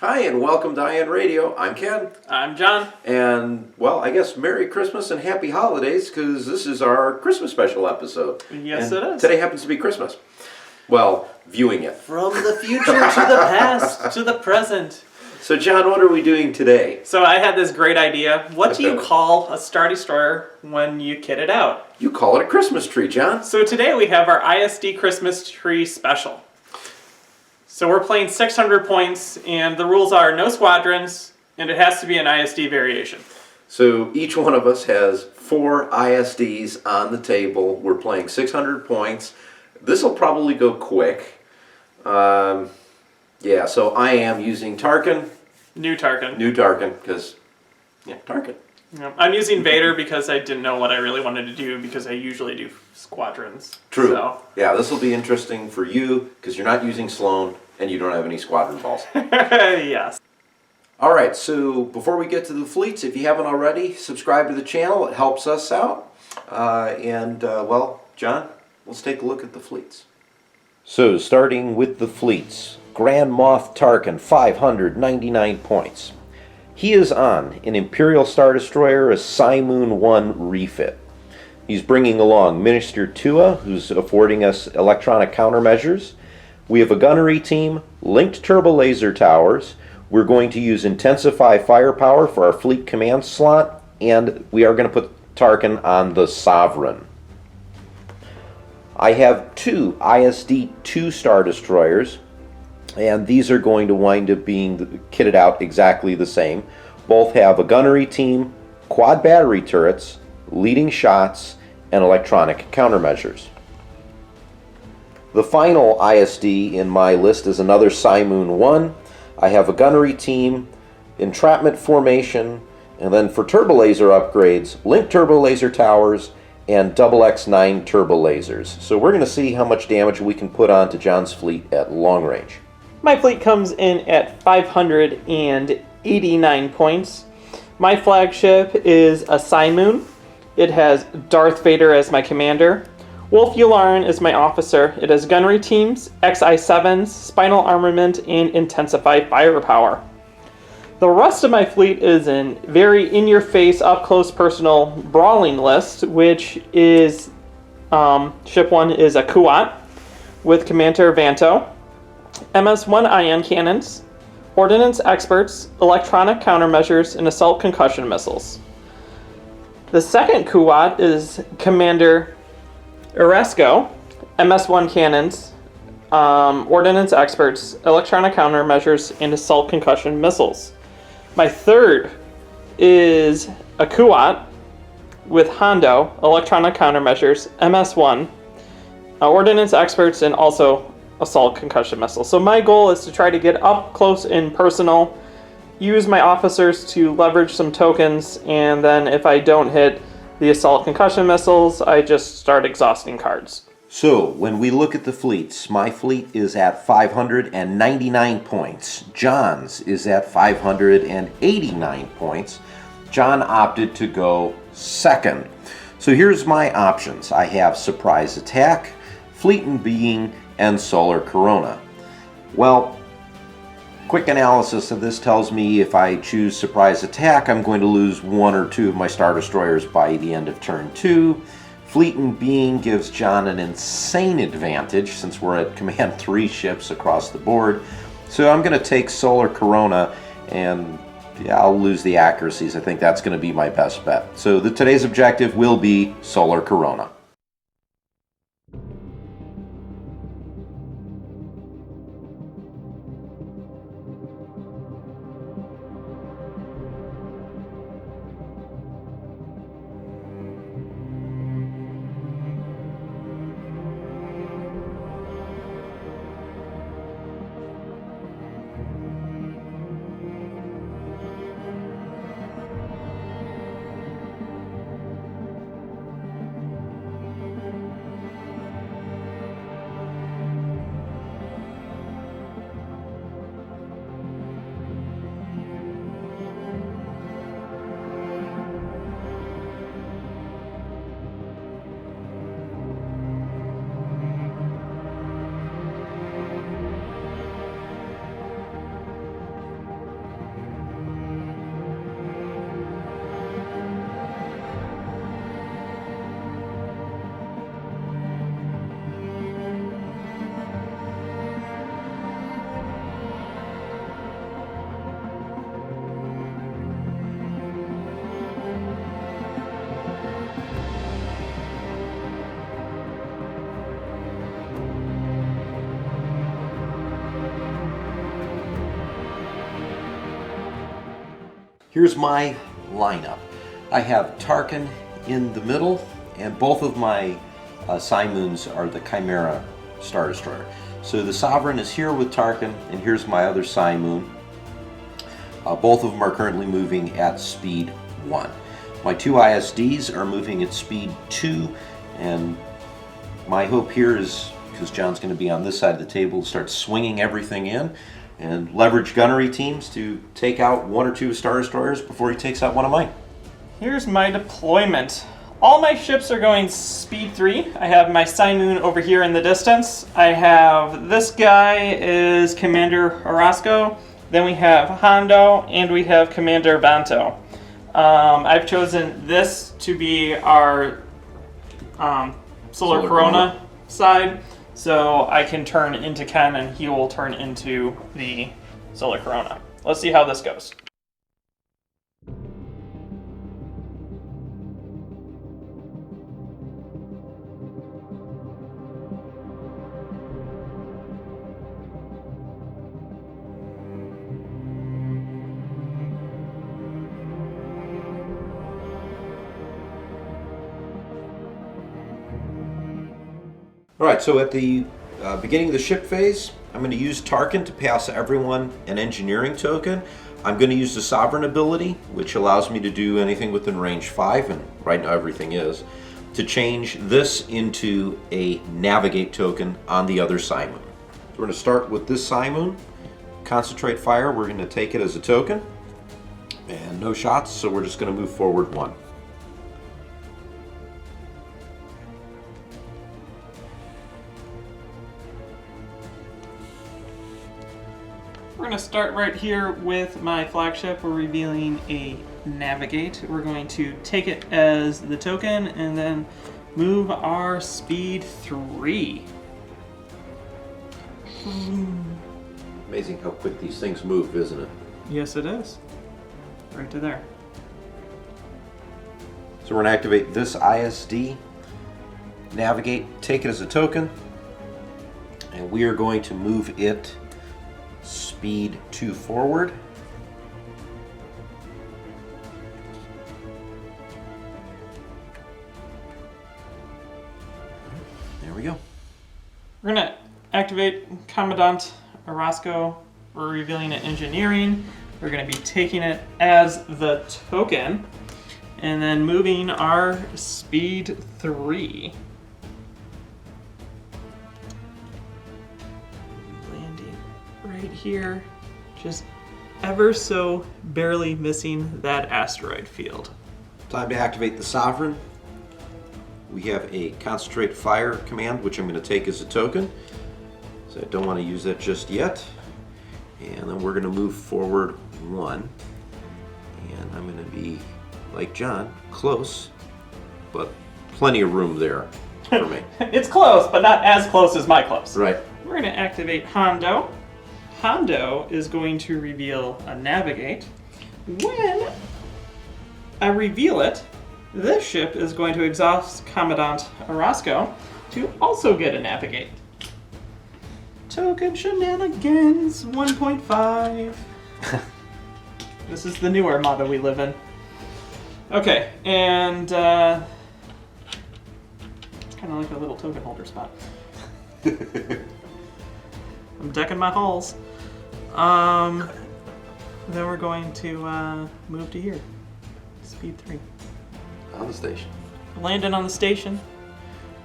Hi, and welcome to IN Radio. I'm Ken. I'm John. And, well, I guess Merry Christmas and Happy Holidays, because this is our Christmas special episode. Yes, and it is. Today happens to be Christmas. Well, viewing it. From the future to the past to the present. So, John, what are we doing today? So I had this great idea. What do you call a Star Destroyer when you kit it out? You call it a Christmas tree, John. So today we have our ISD Christmas Tree special. So we're playing 600 points, and the rules are no squadrons, and it has to be an ISD variation. So each one of us has 4 ISDs on the table. We're playing 600 points. This will probably go quick. Yeah, so I am using Tarkin. New Tarkin. New Tarkin, because, Tarkin. Yeah. I'm using Vader because I didn't know what I really wanted to do, because I usually do squadrons. True. So. Yeah, this will be interesting for you, because you're not using Sloan, and you don't have any squadron balls. Yes. All right, so before we get to the fleets, if you haven't already, subscribe to the channel. It helps us out. Well, John, let's take a look at the fleets. So, starting with the fleets. Grand Moff Tarkin, 599 points. He is on an Imperial Star Destroyer, a Cymoon 1 refit. He's bringing along Minister Tua, who's affording us electronic countermeasures. We have a Gunnery Team, linked Turbolaser towers. We're going to use Intensify Firepower for our fleet command slot, and we are going to put Tarkin on the Sovereign. I have 2 ISD 2 Star Destroyers, and these are going to wind up being kitted out exactly the same. Both have a Gunnery Team, quad battery turrets, leading shots, and electronic countermeasures. The final ISD in my list is another Cymoon 1. I have a Gunnery Team, entrapment formation, and then for Turbolaser upgrades, linked Turbolaser towers, and XX9 Turbolasers. So we're going to see how much damage we can put onto John's fleet at long range. My fleet comes in at 589 points. My flagship is a Cymoon. It has Darth Vader as my commander. Wolf Yularen is my officer. It has Gunnery Teams, XI-7s, Spinal Armament, and Intensify Firepower. The rest of my fleet is in very in-your-face, up-close personal brawling list, which is ship 1 is a Kuat with Commander Vanto, MS-1 ion cannons, ordnance experts, electronic countermeasures, and assault concussion missiles. The second Kuat is Commander Oresco, MS-1 cannons, ordnance experts, electronic countermeasures, and assault concussion missiles. My third is a Kuat with Hondo, electronic countermeasures, MS-1, ordnance experts, and also assault concussion missiles. So my goal is to try to get up close and personal, use my officers to leverage some tokens, and then if I don't hit the assault concussion missiles, I just start exhausting cards. So, when we look at the fleets, my fleet is at 599 points. John's is at 589 points. John opted to go second. So here's my options. I have Surprise Attack, Fleet and Being, and Solar Corona. Well, quick analysis of this tells me if I choose Surprise Attack, I'm going to lose 1 or 2 of my Star Destroyers by the end of turn 2. Fleet and Being gives John an insane advantage since we're at Command 3 ships across the board. So I'm going to take Solar Corona, and I'll lose the accuracies. I think that's going to be my best bet. So today's objective will be Solar Corona. Here's my lineup. I have Tarkin in the middle, and both of my Cymoons are the Chimera Star Destroyer. So the Sovereign is here with Tarkin, and here's my other Cymoon. Both of them are currently moving at speed 1. My two ISDs are moving at speed 2, and my hope here is, because John's going to be on this side of the table, start swinging everything in and leverage gunnery teams to take out one or two Star Destroyers before he takes out one of mine. Here's my deployment. All my ships are going speed 3. I have my Cymoon over here in the distance. I have this guy is Commander Orozco. Then we have Hondo, and we have Commander Banto. I've chosen this to be our Solar Corona side, so I can turn into Ken and he will turn into the Solar Corona. Let's see how this goes. Alright, so at the beginning of the ship phase, I'm going to use Tarkin to pass everyone an engineering token. I'm going to use the Sovereign ability, which allows me to do anything within range 5, and right now everything is, to change this into a Navigate token on the other Cymoon. So we're going to start with this Cymoon. Concentrate Fire, we're going to take it as a token. And no shots, so we're just going to move forward 1. We're going to start right here with my flagship. We're revealing a Navigate. We're going to take it as the token and then move our speed 3. Amazing how quick these things move, isn't it? Yes, it is. Right to there. So we're going to activate this ISD, Navigate, take it as a token, and we are going to move it speed 2 forward. There we go. We're going to activate Commandant Orozco. We're revealing it engineering. We're going to be taking it as the token and then moving our speed 3. Landing right here, just ever so barely missing that asteroid field. Time to activate the Sovereign. We have a Concentrate Fire command, which I'm going to take as a token. So I don't want to use that just yet. And then we're going to move forward 1. And I'm going to be, like John, close, but plenty of room there for me. It's close, but not as close as my close. Right. We're going to activate Hondo. Hondo is going to reveal a Navigate. When I reveal it, this ship is going to exhaust Commandant Orozco to also get a Navigate. Token Shenanigans 1.5. This is the new Armada we live in. Okay, and it's kind of like a little token holder spot. I'm decking my halls. Then we're going to move to here. Speed 3. On the station. Landing on the station.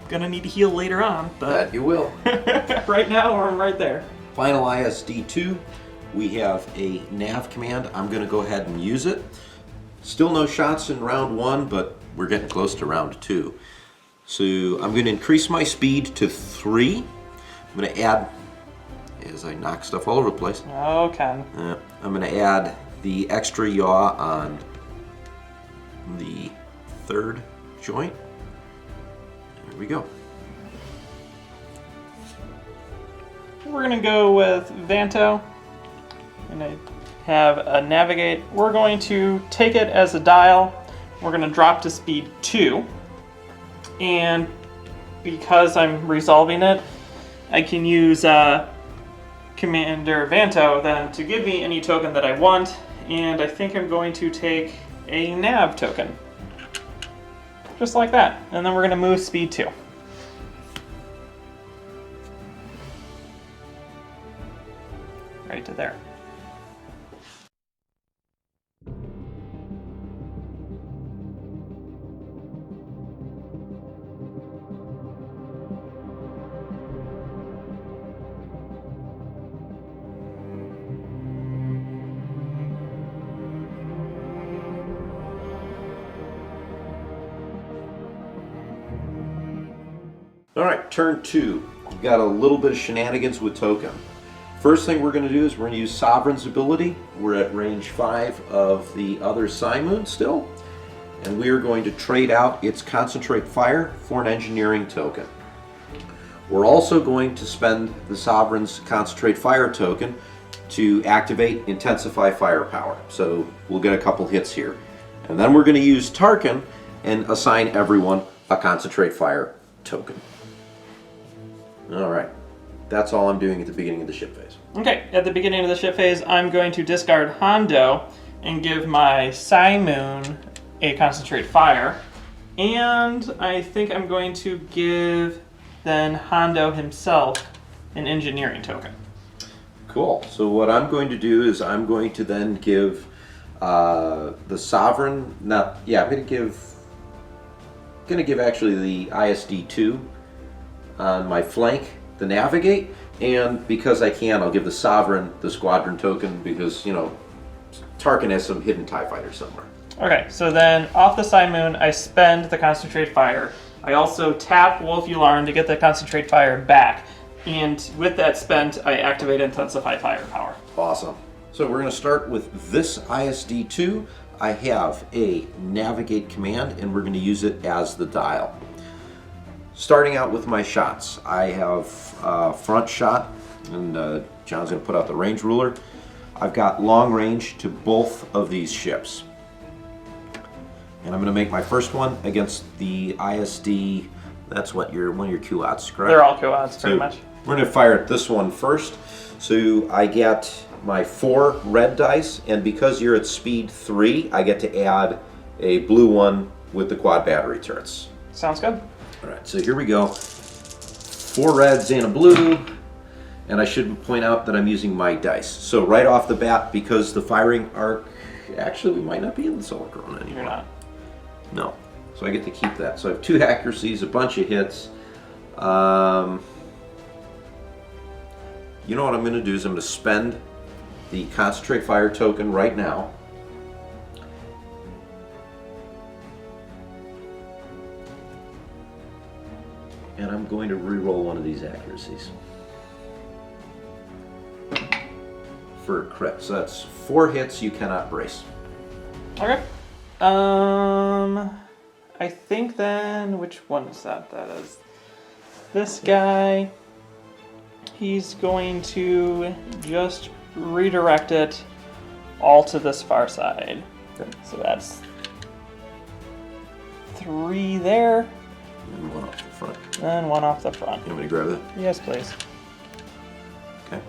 Gonna need to heal later on, but That you will. right now we're right there. Final ISD 2. We have a nav command. I'm going to go ahead and use it. Still no shots in round 1, but we're getting close to round 2. So I'm going to increase my speed to 3. I'm going to add, as I knock stuff all over the place, Oh, Ken. I'm going to add the extra yaw on the 3rd joint. There we go. We're gonna go with Vanto. And I have a Navigate. We're going to take it as a dial. We're gonna drop to speed 2. And because I'm resolving it, I can use Commander Vanto then to give me any token that I want. and I think I'm going to take a nav token. Just like that. And then we're going to move speed 2. Right to there. All right, turn 2. We've got a little bit of shenanigans with token. First thing we're going to do is we're going to use Sovereign's ability. We're at range 5 of the other Cymoon still, and we are going to trade out its Concentrate Fire for an Engineering token. We're also going to spend the Sovereign's Concentrate Fire token to activate Intensify Firepower. So we'll get a couple hits here. And then we're going to use Tarkin and assign everyone a Concentrate Fire token. All right, that's all I'm doing at the beginning of the ship phase. Okay, at the beginning of the ship phase, I'm going to discard Hondo and give my Cymoon a Concentrate Fire. And I think I'm going to give then Hondo himself an Engineering token. Cool. So what I'm going to do is I'm going to then give the Sovereign, I'm going to give actually the ISD 2 on my flank, the Navigate, and because I can, I'll give the Sovereign the Squadron token because, you know, Tarkin has some hidden TIE fighters somewhere. Okay, so then off the Cymoon, I spend the Concentrate Fire. I also tap Wolf Yularen to get the Concentrate Fire back, and with that spent, I activate Intensify Firepower. Awesome. So we're going to start with this ISD 2. I have a Navigate command, and we're going to use it as the dial. Starting out with my shots, I have front shot, and John's going to put out the range ruler. I've got long range to both of these ships. And I'm going to make my first one against the ISD. That's what one of your Q-Odds, correct? They're all Q-Odds, pretty much. We're going to fire at this one first. So I get my 4 red dice, and because you're at speed 3, I get to add a blue one with the quad battery turrets. Sounds good. All right, so here we go. 4 reds and a blue, and I should point out that I'm using my dice. So right off the bat, because the firing arc, actually we might not be in the Solar Corona anymore. You're not. No, so I get to keep that. So I have 2 accuracies, a bunch of hits. You know what I'm going to do is I'm going to spend the Concentrate Fire token right now. And I'm going to re-roll one of these accuracies for a crit. So that's 4 hits you cannot brace. Okay. I think then, which one is that? That is this guy. He's going to just redirect it all to this far side. Okay. So that's 3 there. And 1 off the front. And 1 off the front. You want me to grab that? Yes, please. Okay.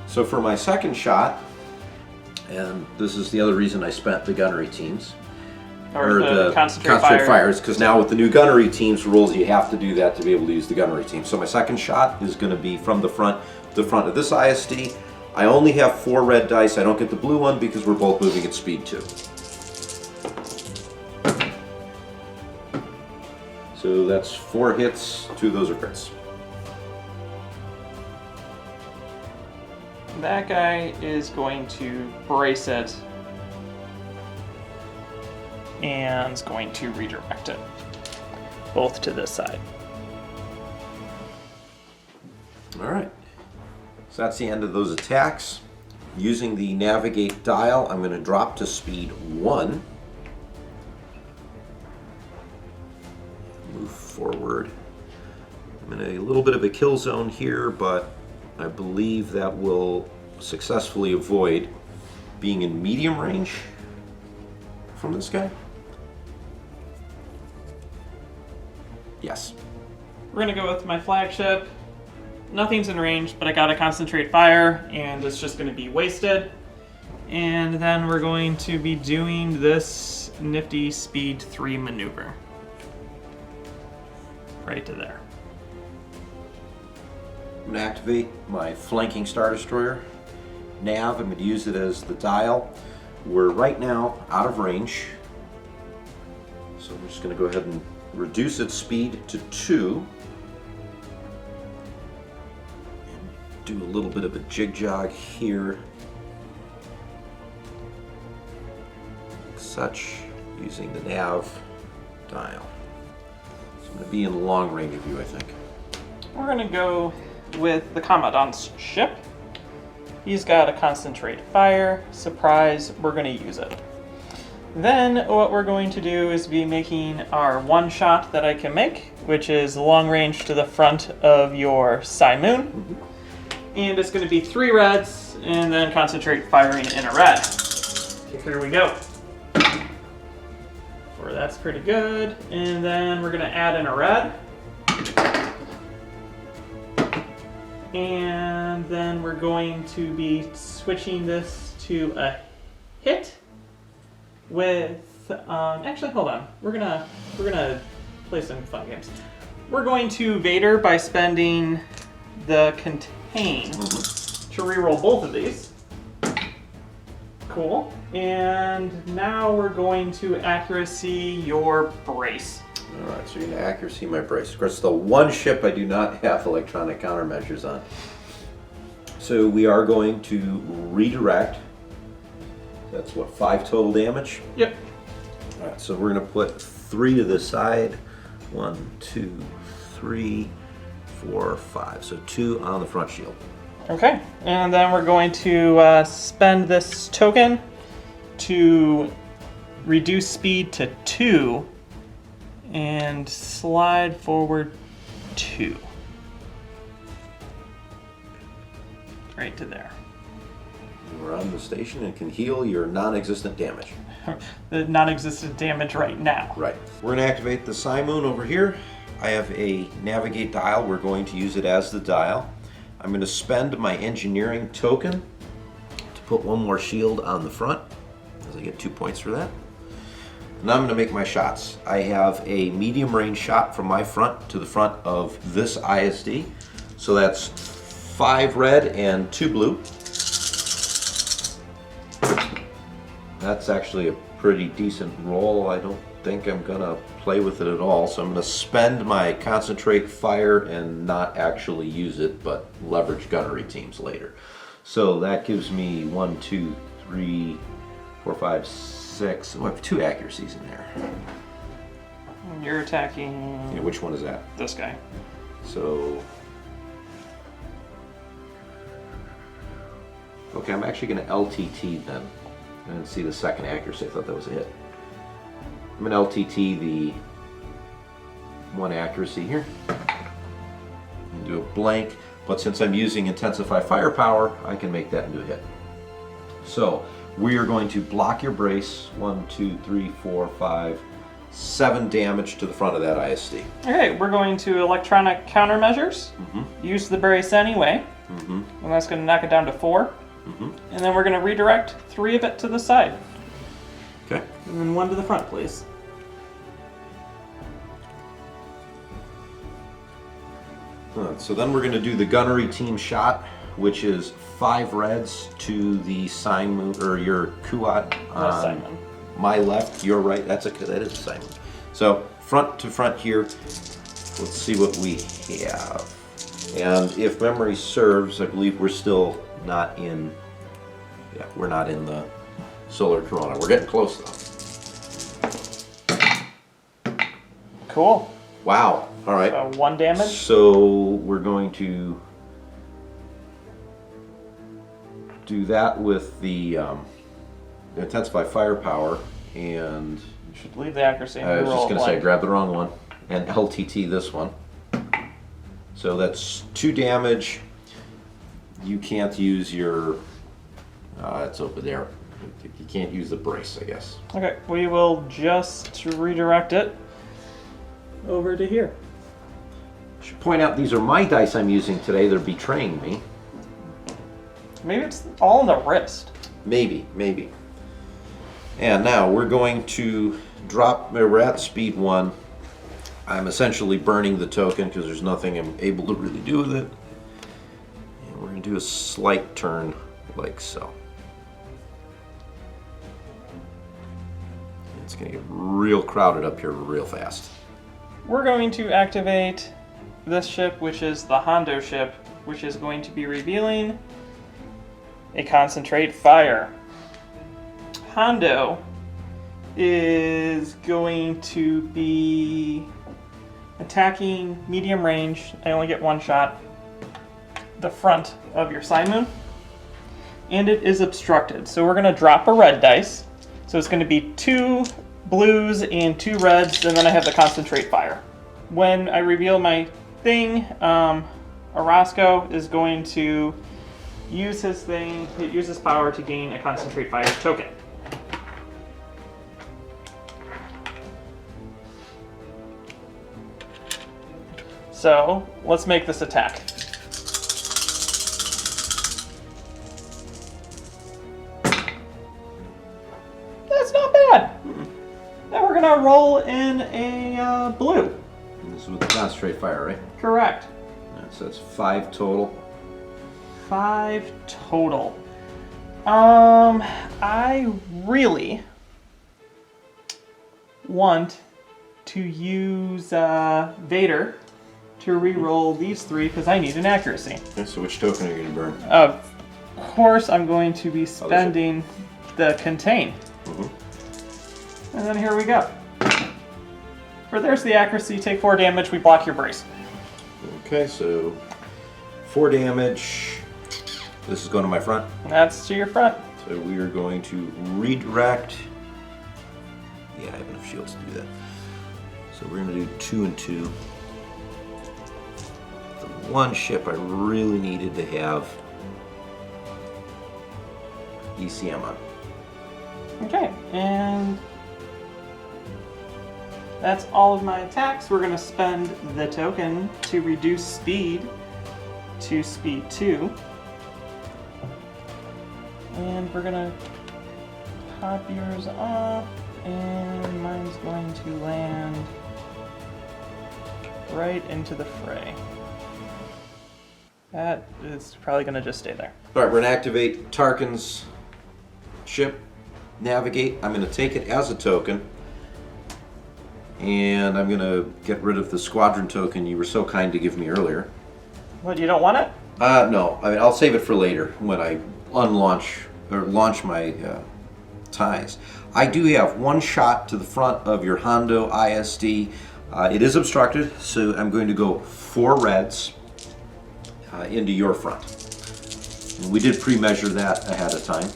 So for my second shot, and this is the other reason I spent the Gunnery Teams, Or the Concentrate Fires, because now with the new Gunnery Teams rules, you have to do that to be able to use the Gunnery Team. So my second shot is going to be from the front of this ISD. I only have 4 red dice. I don't get the blue one because we're both moving at speed 2. So that's 4 hits, 2 of those are crits. That guy is going to brace it and is going to redirect it both to this side. All right. So that's the end of those attacks. Using the Navigate dial, I'm going to drop to speed 1. Move forward. I'm in a little bit of a kill zone here, but I believe that will successfully avoid being in medium range from this guy. Yes. We're going to go with my flagship, nothing's in range, but I gotta concentrate fire, and it's just gonna be wasted. And then we're going to be doing this nifty speed 3 maneuver. Right to there. I'm going to activate my flanking Star Destroyer. Nav, I'm going to use it as the dial. We're right now out of range. So I'm just going to go ahead and reduce its speed to 2. And do a little bit of a jig jog here. Like such, using the nav dial. So I'm going to be in long range of you, I think. We're going to go with the Commandant's ship. He's got a concentrate fire. Surprise, we're going to use it. Then what we're going to do is be making our one shot that I can make, which is long range to the front of your Cymoon. And it's going to be 3 reds, and then concentrate firing in a red. Here we go. Or that's pretty good. And then we're going to add in a red. And then we're going to be switching this to a hit with, actually hold on, we're gonna play some fun games. We're going to Vader by spending the contain to reroll both of these. Cool. And now we're going to accuracy your brace. Alright, so you're going to accuracy my brace. Of course, the one ship I do not have electronic countermeasures on. So we are going to redirect. That's what, 5 total damage? Yep. Alright, so we're going to put 3 to the side. 1, 2, 3, 4, 5. So 2 on the front shield. Okay, and then we're going to spend this token to reduce speed to 2 and slide forward 2. Right to there. We're on the station and can heal your non-existent damage. The non-existent damage right now. Right. We're going to activate the Cymoon over here. I have a navigate dial. We're going to use it as the dial. I'm going to spend my engineering token to put 1 more shield on the front, as I get 2 points for that. Now I'm going to make my shots. I have a medium range shot from my front to the front of this ISD. So that's 5 red and 2 blue. That's actually a pretty decent roll. I don't think I'm going to play with it at all. So I'm going to spend my concentrate fire and not actually use it, but leverage gunnery teams later. So that gives me 1, 2, 3, 4, 5, 6. Oh, I have 2 accuracies in there. You're attacking... Yeah, which one is that? This guy. So... Okay, I'm actually going to LTT then. I didn't see the second accuracy. I thought that was a hit. I'm going to LTT the 1 accuracy here. And do a blank, but since I'm using Intensify Firepower, I can make that into a hit. So, we are going to block your brace. 1, 2, 3, 4, 5, 7 damage to the front of that ISD. Okay, we're going to electronic countermeasures. Use the brace anyway. And that's going to knock it down to 4. And then we're going to redirect 3 of it to the side. Okay. And then 1 to the front, please. So then we're going to do the gunnery team shot, which is 5 reds to the Cymoon, or your Kuat on my left, your right. That is a Cymoon. So front to front here. Let's see what we have. And if memory serves, I believe we're still not in. Yeah, we're not in the solar corona. We're getting close though. Cool. Wow. All right. 1 damage. So we're going to do that with the Intensify Firepower, and You should leave the accuracy. I was just going to say, grab the wrong one, and LTT this one. So that's 2 damage. You can't use your, it's over there. You can't use the brace, I guess. Okay, we will just redirect it over to here. Should point out these are my dice I'm using today. They're betraying me. Maybe it's all in the wrist. Maybe. And now we're going to drop. We're at speed 1. I'm essentially burning the token because there's nothing I'm able to really do with it. And we're going to do a slight turn like so. It's going to get real crowded up here real fast. We're going to activate this ship, which is the Hondo ship, which is going to be revealing a concentrate fire. Hondo is going to be attacking medium range. I only get one shot. The front of your Cymoon. And it is obstructed. So we're going to drop a red dice. So it's going to be 2 blues and 2 reds, and then I have the concentrate fire. When I reveal my thing, Orozco is going to use his power to gain a concentrate fire token. So let's make this attack. That's not bad. Now we're gonna roll in a blue. This is with the concentrate fire, right? Correct. So that's 5 total. 5 total. I really want to use Vader to re-roll these 3 because I need an accuracy. Okay, so which token are you going to burn? Of course, I'm going to be spending the contain. And then here we go. For there's the accuracy, take 4 damage, we block your brace. Okay, so 4 damage. This is going to my front. That's to your front. So we are going to redirect. Yeah, I have enough shields to do that. So we're going to do 2 and 2. The one ship I really needed to have ECM on. Okay, and that's all of my attacks. We're going to spend the token to reduce speed to speed 2. And we're going to pop yours off, and mine's going to land right into the fray. That is probably going to just stay there. All right, we're going to activate Tarkin's ship, navigate. I'm going to take it as a token. And I'm going to get rid of the squadron token you were so kind to give me earlier. What, you don't want it? No. I mean, I'll save it for later when I unlaunch or launch my ties. I do have 1 shot to the front of your Hondo ISD. It is obstructed, so I'm going to go 4 reds into your front. And we did pre-measure that ahead of time.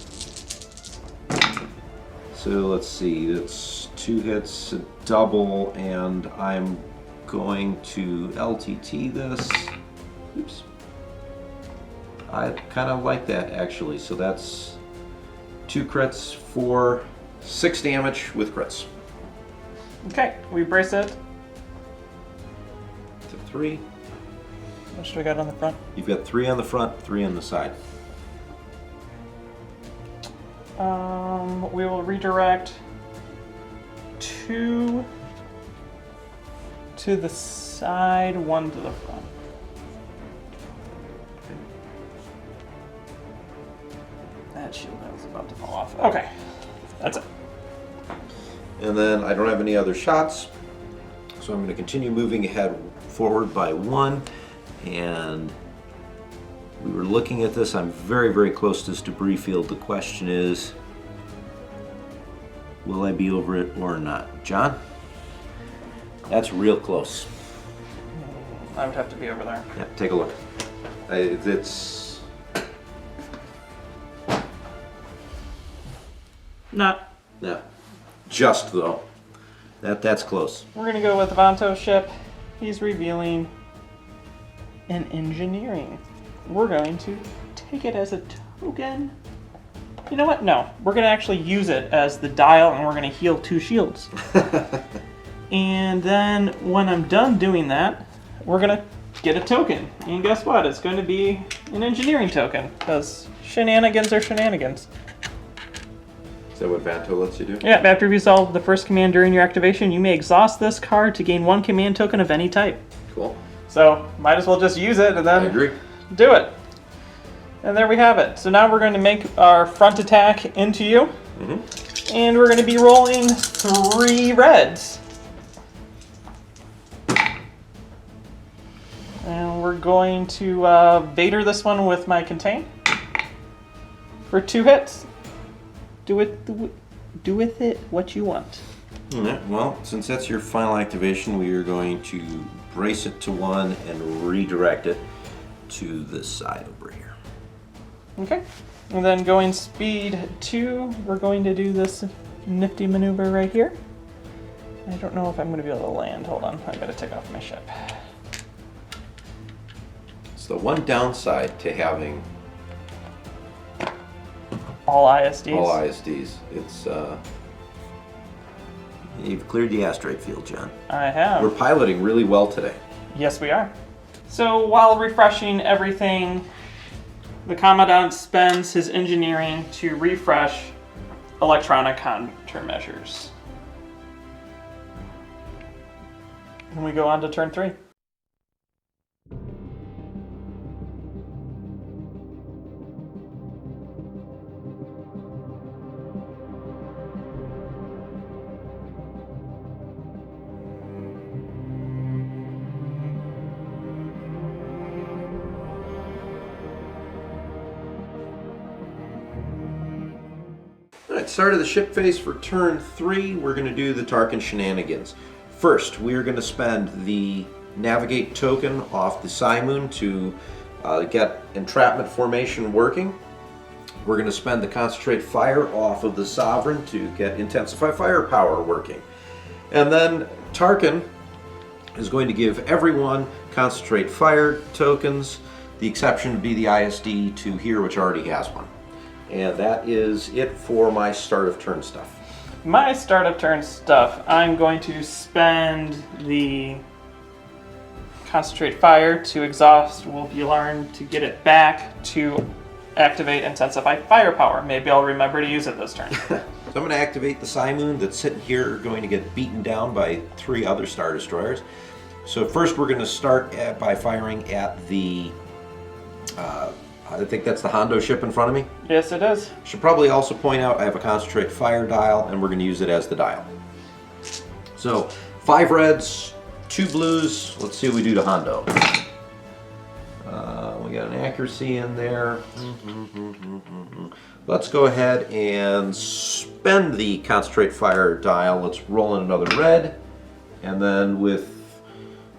So let's see, that's 2 hits, a double, and I'm going to LTT this. Oops. I kind of like that actually. So that's 2 crits for 6 damage with crits. Okay, we brace it. To 3. What should we got on the front? You've got 3 on the front, 3 on the side. We will redirect 2 to the side, 1 to the front. That shield was about to fall off. Okay, that's it. And then I don't have any other shots, so I'm going to continue moving ahead forward by 1. And we were looking at this. I'm very, very close to this debris field. The question is, will I be over it or not? John? That's real close. I would have to be over there. Yeah, take a look. It's Not. yeah, just though. That's close. We're gonna go with Vanto's ship. He's revealing an engineering. We're going to take it as a token. You know what? No, we're gonna actually use it as the dial, and we're gonna heal 2 shields. And then when I'm done doing that, we're gonna get a token. And guess what? It's going to be an engineering token, because shenanigans are shenanigans. Is that what Vanto lets you do? Yeah, after you resolve the first command during your activation, you may exhaust this card to gain 1 command token of any type. Cool. So, might as well just use it and then I agree. do it. And there we have it. So now we're going to make our front attack into you. Mm-hmm. And we're going to be rolling 3 reds. And we're going to Vader this one with my contain. For 2 hits. Do with it what you want. Alright, well, since that's your final activation, we are going to brace it to 1 and redirect it to this side over here. Okay. And then going speed 2, we're going to do this nifty maneuver right here. I don't know if I'm going to be able to land. Hold on, I gotta take off my ship. It's the one downside to having All ISDs. all ISDs. It's you've cleared the asteroid field, John. I have. We're piloting really well today. Yes, we are. So while refreshing everything, the Commandant spends his engineering to refresh electronic countermeasures. And we go on to turn 3. Alright, start of the ship phase for turn 3. We're going to do the Tarkin shenanigans. First, we are going to spend the navigate token off the Cymoon to get entrapment formation working. We're going to spend the concentrate fire off of the Sovereign to get intensify firepower working. And then Tarkin is going to give everyone concentrate fire tokens. The exception would be the ISD to here, which already has one. And that is it for my start of turn stuff. My start of turn stuff, I'm going to spend the concentrate fire to exhaust Wolf Ularn to get it back to activate Intensify Firepower. Maybe I'll remember to use it this turn. So I'm going to activate the Cymoon that's sitting here, going to get beaten down by 3 other Star Destroyers. So first we're going to start by firing at the, I think that's the Hondo ship in front of me. Yes, it is. Should probably also point out I have a concentrate fire dial, and we're going to use it as the dial. So 5 reds, 2 blues. Let's see what we do to Hondo. We got an accuracy in there. Let's go ahead and spend the concentrate fire dial. Let's roll in another red, and then with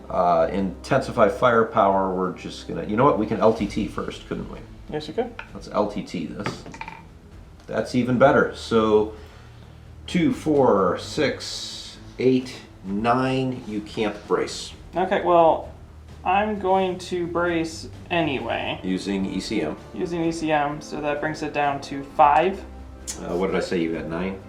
Intensify Firepower, we're just gonna, you know what, we can LTT first, couldn't we? Yes, you could. Let's LTT this. That's even better. So 2, 4, 6, 8, 9, you can't brace. Okay, well, I'm going to brace anyway. Using ECM. Using ECM, so that brings it down to 5. What did I say you had? 9?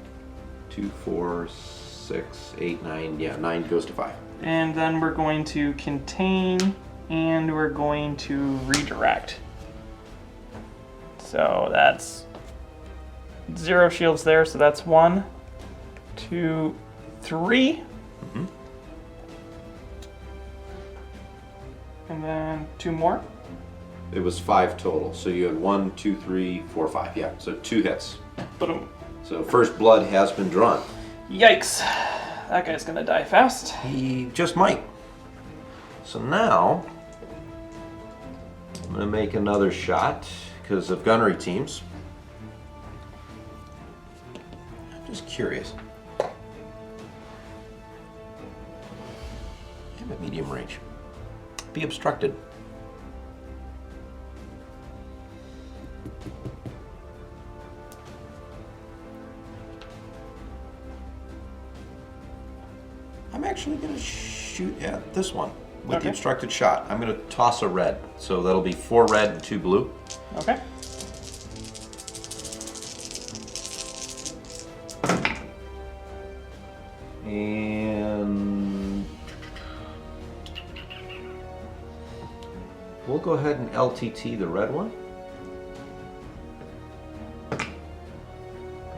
2, 4, 6, 8, 9. Yeah, 9 goes to 5. And then we're going to contain, and we're going to redirect. So that's 0 shields there, so that's 1, 2, 3. Mm-hmm. And then 2 more. It was 5 total. So you had 1, 2, 3, 4, 5. Yeah, so 2 hits. Boom. So first blood has been drawn. Yikes. That guy's gonna die fast. He just might. So now, I'm gonna make another shot because of gunnery teams. I'm just curious. I have a medium range. Be obstructed. I'm actually going to shoot at this one with the obstructed shot. I'm going to toss a red. So that'll be 4 red and 2 blue. Okay. And go ahead and LTT the red one.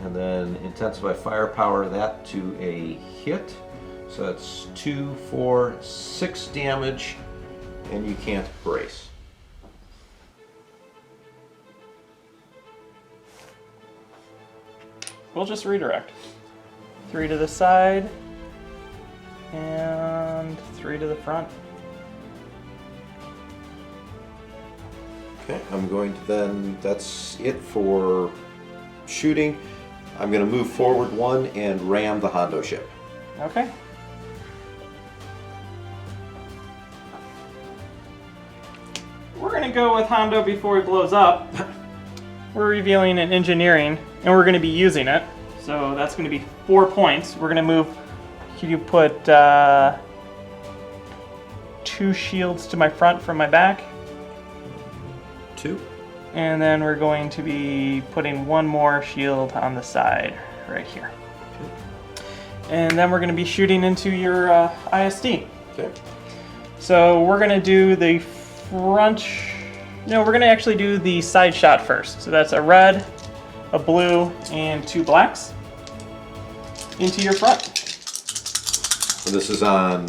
And then Intensify Firepower that to a hit. So that's 2, 4, 6 damage, and you can't brace. We'll just redirect. 3 to the side, and 3 to the front. Okay, I'm going to then, that's it for shooting. I'm going to move forward 1 and ram the Hondo ship. Okay. We're going to go with Hondo before he blows up. We're revealing an engineering, and we're going to be using it. So that's going to be 4 points. We're going to move, can you put 2 shields to my front from my back? 2. And then we're going to be putting 1 more shield on the side, right here. And then we're going to be shooting into your ISD. Okay. So we're going to do the front... No, we're going to actually do the side shot first. So that's a red, a blue, and 2 blacks into your front. So this is on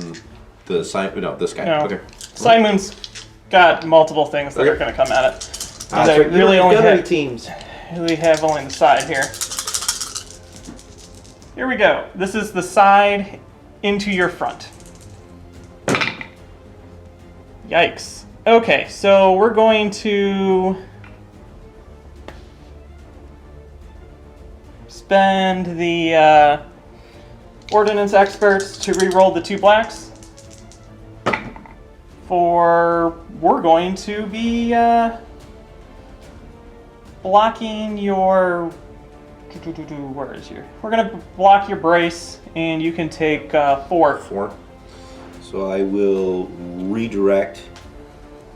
the Cymoon, no, this guy. No. Okay. Cymoon's got multiple things that are going to come at it. I really only Gunnery have, teams. we have only the side here. Here we go. This is the side into your front. Yikes. Okay, so we're going to spend the ordnance experts to re-roll the 2 blacks. We're going to be blocking your, where is your, we're going to block your brace, and you can take 4. 4. So I will redirect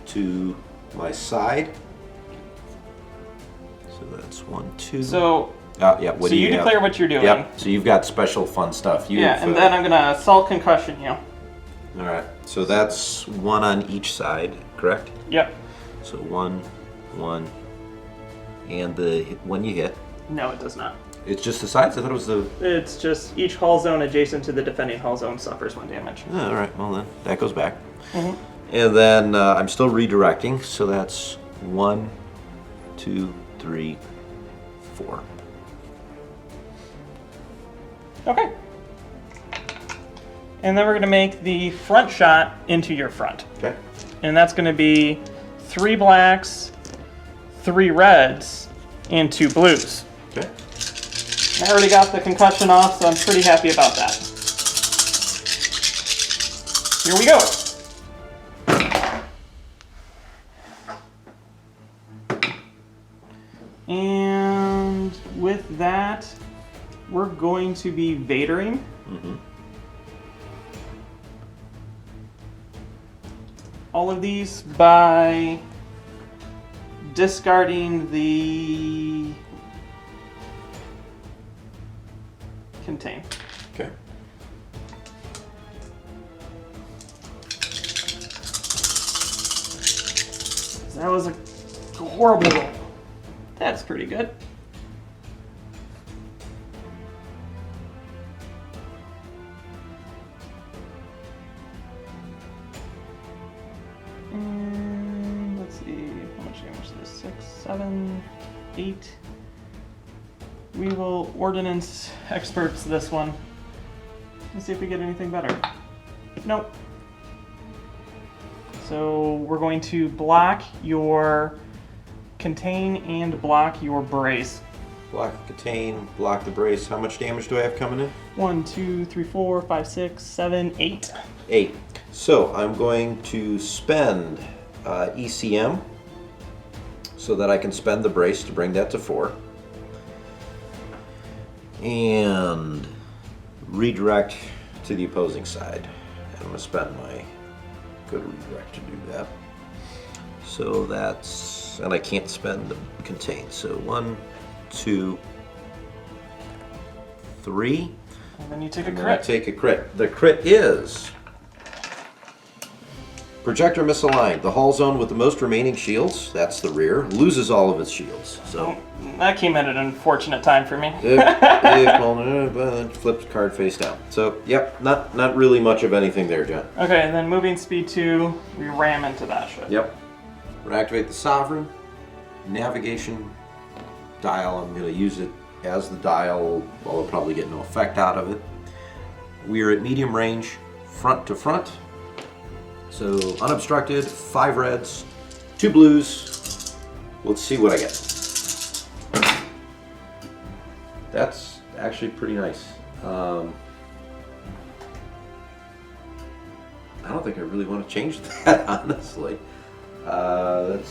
to my side. So that's 1, 2. So, yeah. What so do you have? declare what you're doing. Yep. So you've got special fun stuff. Yeah, and then I'm going to assault concussion you. All right. So that's 1 on each side, correct? Yep. So 1, 1, and the when you hit. No, it does not. It's just the sides. I thought it was the. It's just each hull zone adjacent to the defending hull zone suffers 1 damage. Oh, all right. Well then, that goes back. Mm-hmm. And then I'm still redirecting. So that's 1, 2, 3, 4. Okay. And then we're going to make the front shot into your front. Okay. And that's going to be 3 blacks, 3 reds, and 2 blues. Okay. I already got the concussion off, so I'm pretty happy about that. Here we go. And with that, we're going to be Vadering. Mm-hmm. All of these by discarding the contain. Okay. That was a horrible roll. That's pretty good. And let's see, how much damage is this? 6, 7, 8. We will ordnance experts this one. Let's see if we get anything better. Nope. So we're going to block your contain and block your brace. Block the contain, block the brace. How much damage do I have coming in? 1, 2, 3, 4, 5, 6, 7, 8. 8. So I'm going to spend ECM so that I can spend the brace to bring that to 4. And redirect to the opposing side. And I'm going to spend my good redirect to do that. So that's, and I can't spend the contain. So 1, 2, 3. And then you take a And then crit. I take a crit. The crit is projector misaligned. The hull zone with the most remaining shields, that's the rear, loses all of its shields. So that came at an unfortunate time for me. Flipped card face down. So, yep, not really much of anything there, John. Okay, and then moving speed 2, we ram into that ship. Yep. We're going to activate the Sovereign. Navigation dial, I'm going to use it as the dial. Well, I'll probably get no effect out of it. We are at medium range, front to front. So, unobstructed, 5 reds, 2 blues. Let's see what I get. That's actually pretty nice. I don't think I really want to change that, honestly. Let's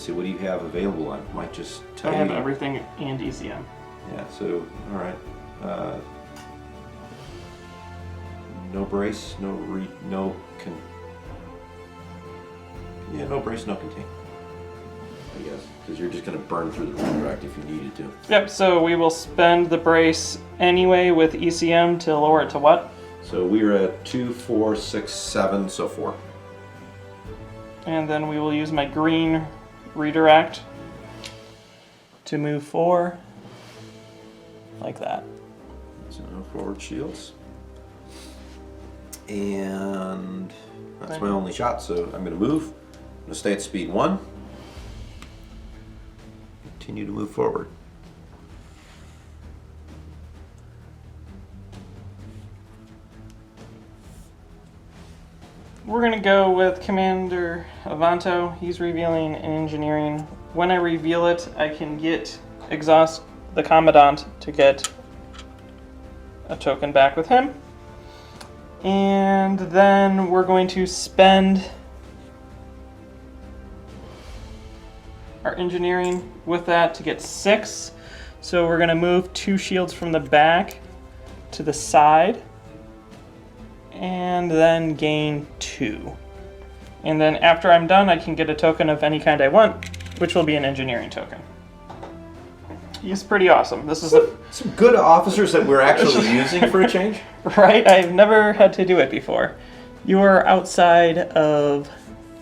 see, what do you have available? I might just tell I you. have everything and ECM. Yeah, so, alright. No brace, no brace, no contain. I guess, because you're just going to burn through the redirect if you needed to. Yep, so we will spend the brace anyway with ECM to lower it to what? So we're at 2, 4, 6, 7, so 4. And then we will use my green redirect to move 4, like that. So no forward shields. And that's my only shot, so I'm going to move. I'm going to stay at speed 1. Continue to move forward. We're going to go with Commander Avanto. He's revealing an engineering. When I reveal it, I can exhaust the Commandant to get a token back with him. And then we're going to spend our engineering with that to get 6. So we're going to move 2 shields from the back to the side and then gain 2. And then after I'm done, I can get a token of any kind I want, which will be an engineering token. He's pretty awesome. This is some good officers that we're actually using for a change. Right? I've never had to do it before. You are outside of...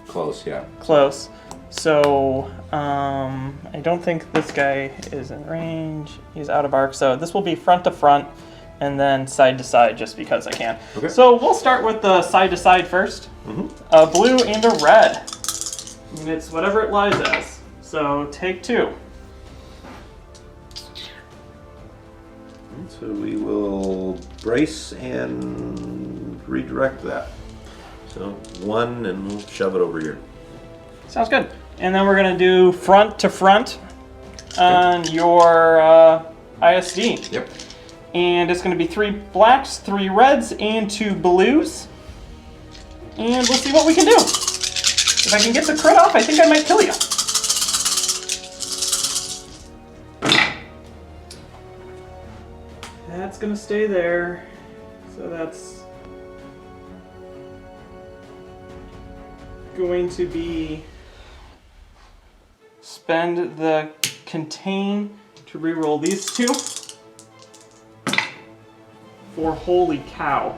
Close, yeah. Close. So, I don't think this guy is in range. He's out of arc. So this will be front to front and then side to side just because I can. Okay. So we'll start with the side to side first. Mm-hmm. A blue and a red. And it's whatever it lies as. So take 2. So we will brace and redirect that. So 1, and we'll shove it over here. Sounds good. And then we're going to do front to front on your ISD. Yep. And it's going to be 3 blacks, 3 reds, and 2 blues. And we'll see what we can do. If I can get the crit off, I think I might kill you. That's going to stay there. So that's going to be spend the contain to reroll these 2 for holy cow.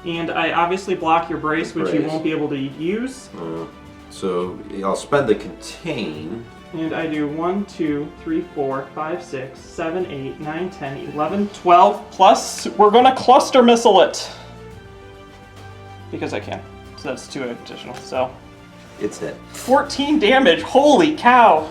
And I obviously block your brace, which you won't be able to use. So I'll spend the contain. And I do 1, 2, 3, 4, 5, 6, 7, 8, 9, 10, 11, 12, plus we're gonna cluster missile it. Because I can. So that's 2 additional, so. It's hit. 14 damage, holy cow.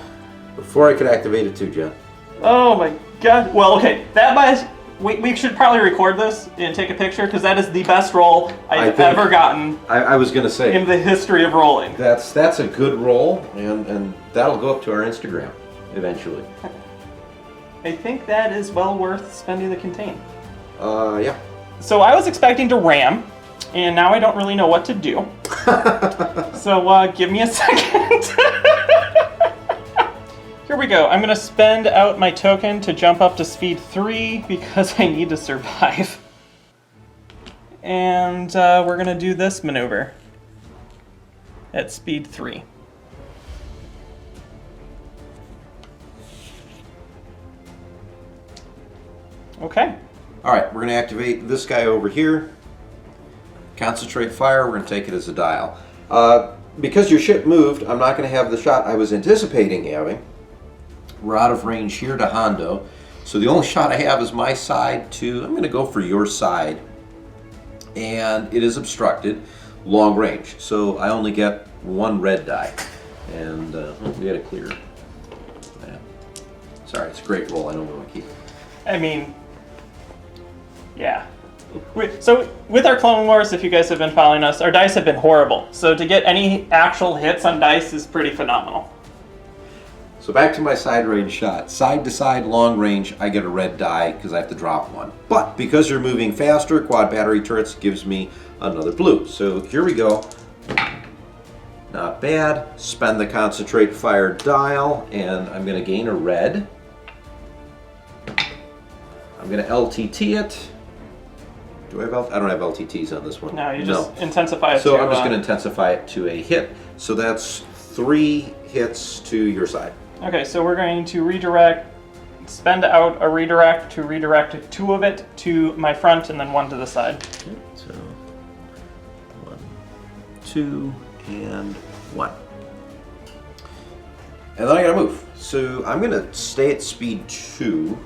Before I could activate it too, Jen. Oh my god. Well, okay, that might, we should probably record this and take a picture, because that is the best roll I've ever gotten. I was gonna say. In the history of rolling. That's a good roll, and that'll go up to our Instagram eventually. I think that is well worth spending the contain. Yeah. So I was expecting to ram, and now I don't really know what to do. So give me a second. Here we go. I'm going to spend out my token to jump up to speed 3 because I need to survive. And we're going to do this maneuver at speed 3. Okay. All right, we're going to activate this guy over here. Concentrate fire, we're going to take it as a dial. Because your ship moved, I'm not going to have the shot I was anticipating having. We're out of range here to Hondo. So the only shot I have is my side to, I'm going to go for your side. And it is obstructed, long range. So I only get one red die. And we got to clear. Yeah. Sorry, it's a great roll. I don't want to keep it. I mean, yeah. So with our Clone Wars, if you guys have been following us, our dice have been horrible. So to get any actual hits on dice is pretty phenomenal. So back to my side range shot. Side to side, long range, I get a red die because I have to drop one. But because you're moving faster, quad battery turrets gives me another blue. So here we go. Not bad. Spend the concentrate fire dial, and I'm going to gain a red. I'm going to LTT it. Do I have I don't have LTTs on this one. No, you just intensify it. So I'm just going to intensify it to a hit. So that's 3 hits to your side. Okay, so we're going to redirect, spend out a redirect to redirect 2 of it to my front and then 1 to the side. Okay, so 1, 2, and 1. And then I got to move. So I'm going to stay at speed 2.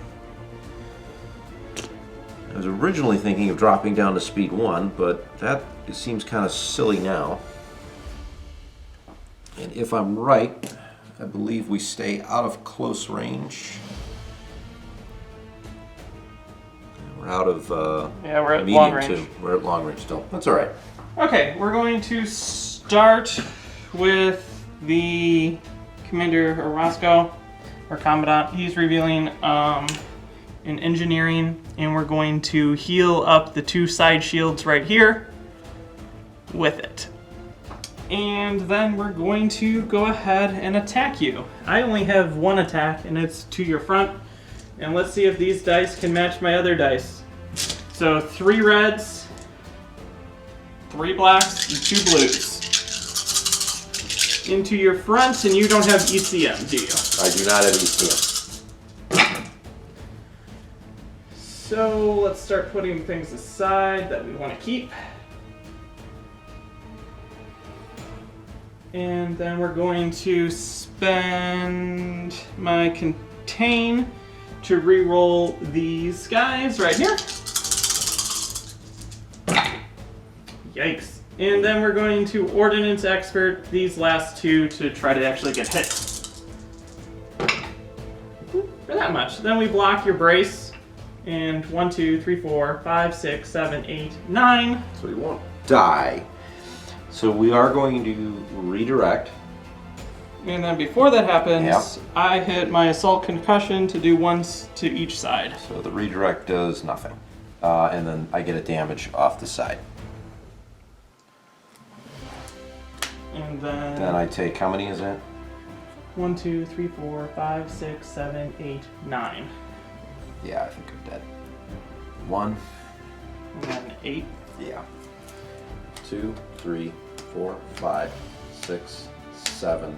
I was originally thinking of dropping down to speed 1, but that seems kind of silly now. And if I'm right, I believe we stay out of close range. We're out of yeah, we're at medium long range. too. We're at long range still. That's all right. Okay, we're going to start with the Commander Orozco, or Commandant. He's revealing in engineering, and we're going to heal up the 2 side shields right here with it. And then we're going to go ahead and attack you. I only have 1 attack, and it's to your front. And let's see if these dice can match my other dice. So 3 reds, 3 blacks, and 2 blues. Into your front, and you don't have ECM, do you? I do not have ECM. So let's start putting things aside that we want to keep. And then we're going to spend my contain to re-roll these guys right here. Yikes. And then we're going to Ordnance Expert these last 2 to try to actually get hit. For that much. Then we block your brace. And 1, 2, 3, 4, 5, 6, 7, 8, 9. So we won't die. So we are going to redirect. And then before that happens, Yep. I hit my Assault Concussion to do 1 to each side. So the redirect does nothing. And then I get a damage off the side. And then Then I take, how many is that? 1, 2, 3, 4, 5, 6, 7, 8, 9. Yeah, I think I'm dead. 1. And then 8. Yeah. 2, 3, 4, 5, 6, 7,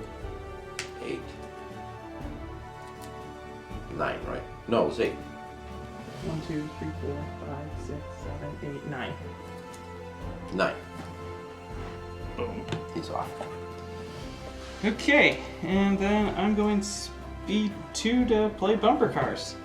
8, 9, right? No, it was 8. 1, 2, 3, 4, 5, 6, 7, 8, 9. 9. Boom. He's off. Okay, and then I'm going speed 2 to play bumper cars.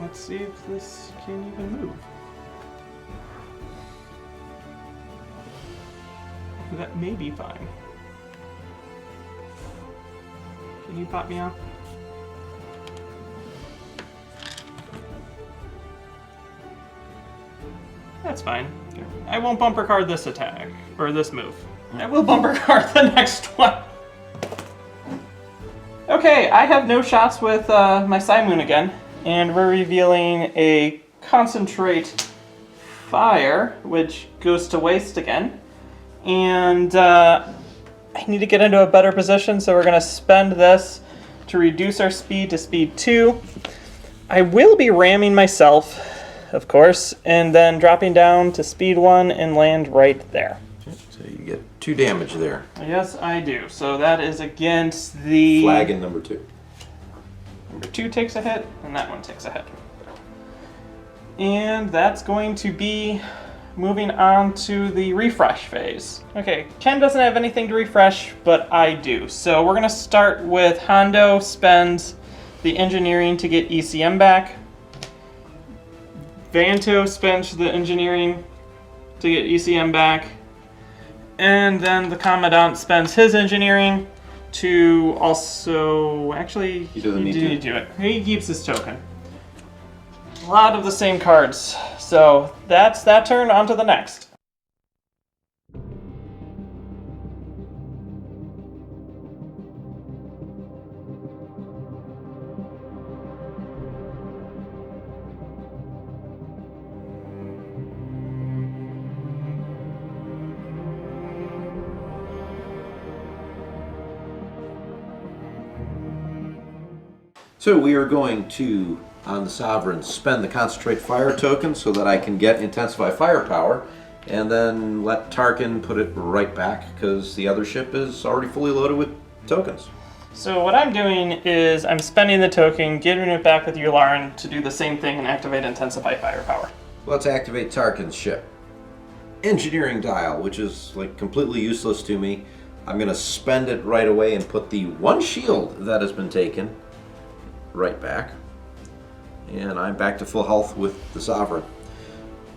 Let's see if this can even move. That may be fine. Can you pop me off? That's fine. I won't bumper card this attack, or this move. I will bumper card the next one. Okay, I have no shots with my Cymoon again, and we're revealing a Concentrate Fire, which goes to waste again. And I need to get into a better position, so we're going to spend this to reduce our speed to speed 2. I will be ramming myself, of course, and then dropping down to speed 1 and land right there. So you get 2 damage there. Yes, I do. So that is against the... Flag in number 2. Number 2 takes a hit, and that one takes a hit. And that's going to be moving on to the refresh phase. Okay, Ken doesn't have anything to refresh, but I do. So we're going to start with Hondo spends the engineering to get ECM back. Vanto spends the engineering to get ECM back. And then the Commandant spends his engineering to also... Actually, he doesn't need to do it. He keeps his token. A lot of the same cards. So that's that turn, on to the next. So we are going to, on the Sovereign, spend the Concentrate Fire token so that I can get Intensify Firepower, and then let Tarkin put it right back because the other ship is already fully loaded with tokens. So what I'm doing is I'm spending the token, giving it back with Yularen to do the same thing and activate Intensify Firepower. Let's activate Tarkin's ship. Engineering dial, which is like completely useless to me. I'm going to spend it right away and put the 1 shield that has been taken right back. And I'm back to full health with the Sovereign.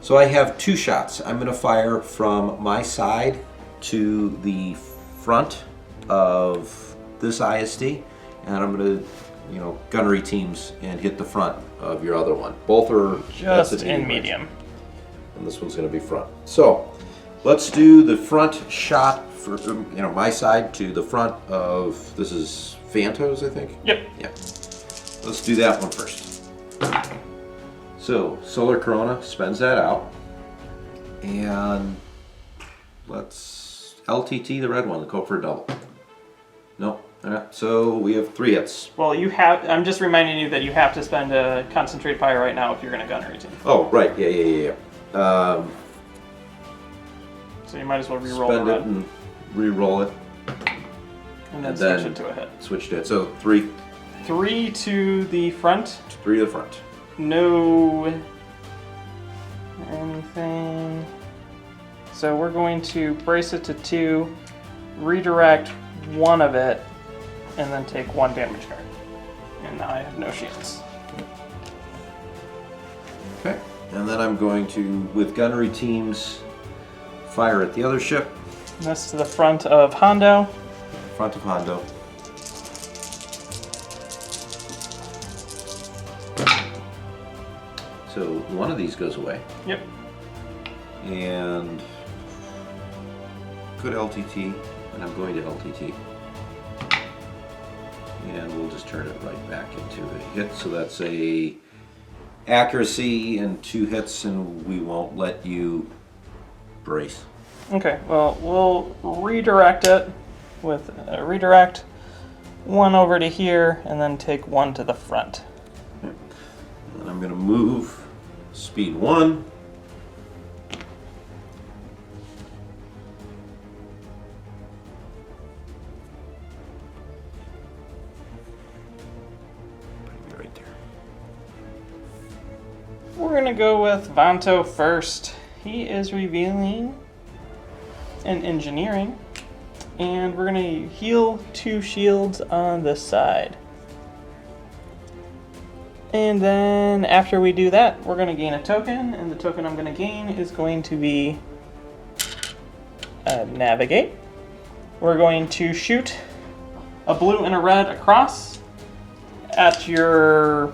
So I have 2 shots. I'm going to fire from my side to the front of this ISD, and I'm going to, gunnery teams and hit the front of your other one. Both are just in medium. And this one's going to be front. So let's do the front shot for my side to the front of, this is Phantos, I think? Yep. Yeah. Let's do that one first. So Solar Corona spends that out, and let's LTT the red one, the cope for a double. Nope. Alright, so we have 3 hits. Well, I'm just reminding you that you have to spend a Concentrate Fire right now if you're going to Gunnery Team. Oh, right. Yeah. So you might as well re-roll spend the it red. and re-roll it. And then switch it to a hit. Switch to it. So 3. 3 to the front. 3 to the front. No anything. So we're going to brace it to 2, redirect 1 of it, and then take 1 damage card. And now I have no shields. Okay. And then I'm going to, with gunnery teams, fire at the other ship. This to the front of Hondo. Front of Hondo. So 1 of these goes away. Yep. And could LTT, and I'm going to LTT. And we'll just turn it right back into a hit. So that's a accuracy and 2 hits, and we won't let you brace. Okay, well, we'll redirect it with redirect 1 over to here, and then take 1 to the front. Okay. And I'm going to move speed 1. Putting it right there. We're going to go with Vanto first. He is revealing an engineering, and we're going to heal 2 shields on this side. And then after we do that, we're going to gain a token, and the token I'm going to gain is going to be Navigate. We're going to shoot a blue and a red across at your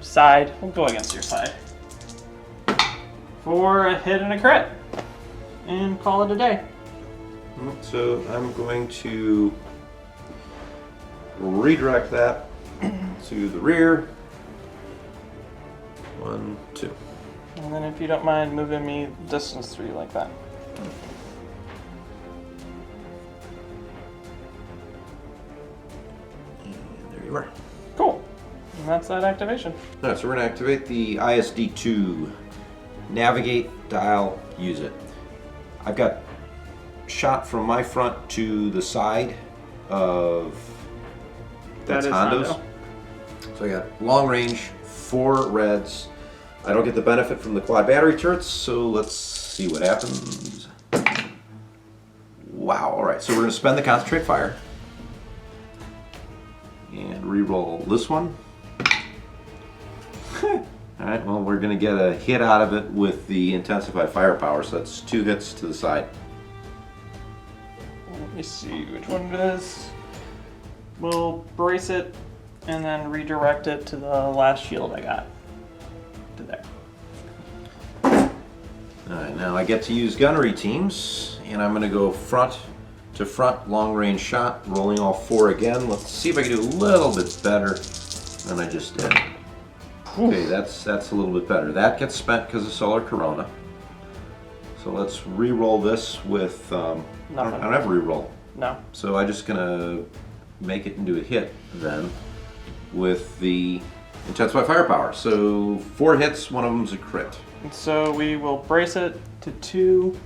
side. We'll go against your side for a hit and a crit, and call it a day. So I'm going to redirect that to the rear. 1, 2. And then if you don't mind moving me distance 3 like that. And there you are. Cool. And that's that activation. Alright, so we're going to activate the ISD2. Navigate, dial, use it. I've got shot from my front to the side of That is Hondo's. Hondo. So I got long range, 4 reds. I don't get the benefit from the quad battery turrets, so let's see what happens. Wow, alright, so we're going to spend the concentrate fire. And re-roll this one. Alright, well, we're going to get a hit out of it with the Intensify Firepower, so that's 2 hits to the side. Let me see which one it is. We'll brace it and then redirect it to the last shield I got. To there. Alright, now I get to use gunnery teams, and I'm going to go front to front, long range shot, rolling all 4 again. Let's see if I can do a little bit better than I just did. Okay, that's a little bit better. That gets spent because of Solar Corona. So let's re-roll this with, I don't have a re-roll. No. So I'm just going to make it into a hit then with the Intensify Firepower. So 4 hits, one of them's a crit. And so we will brace it to 2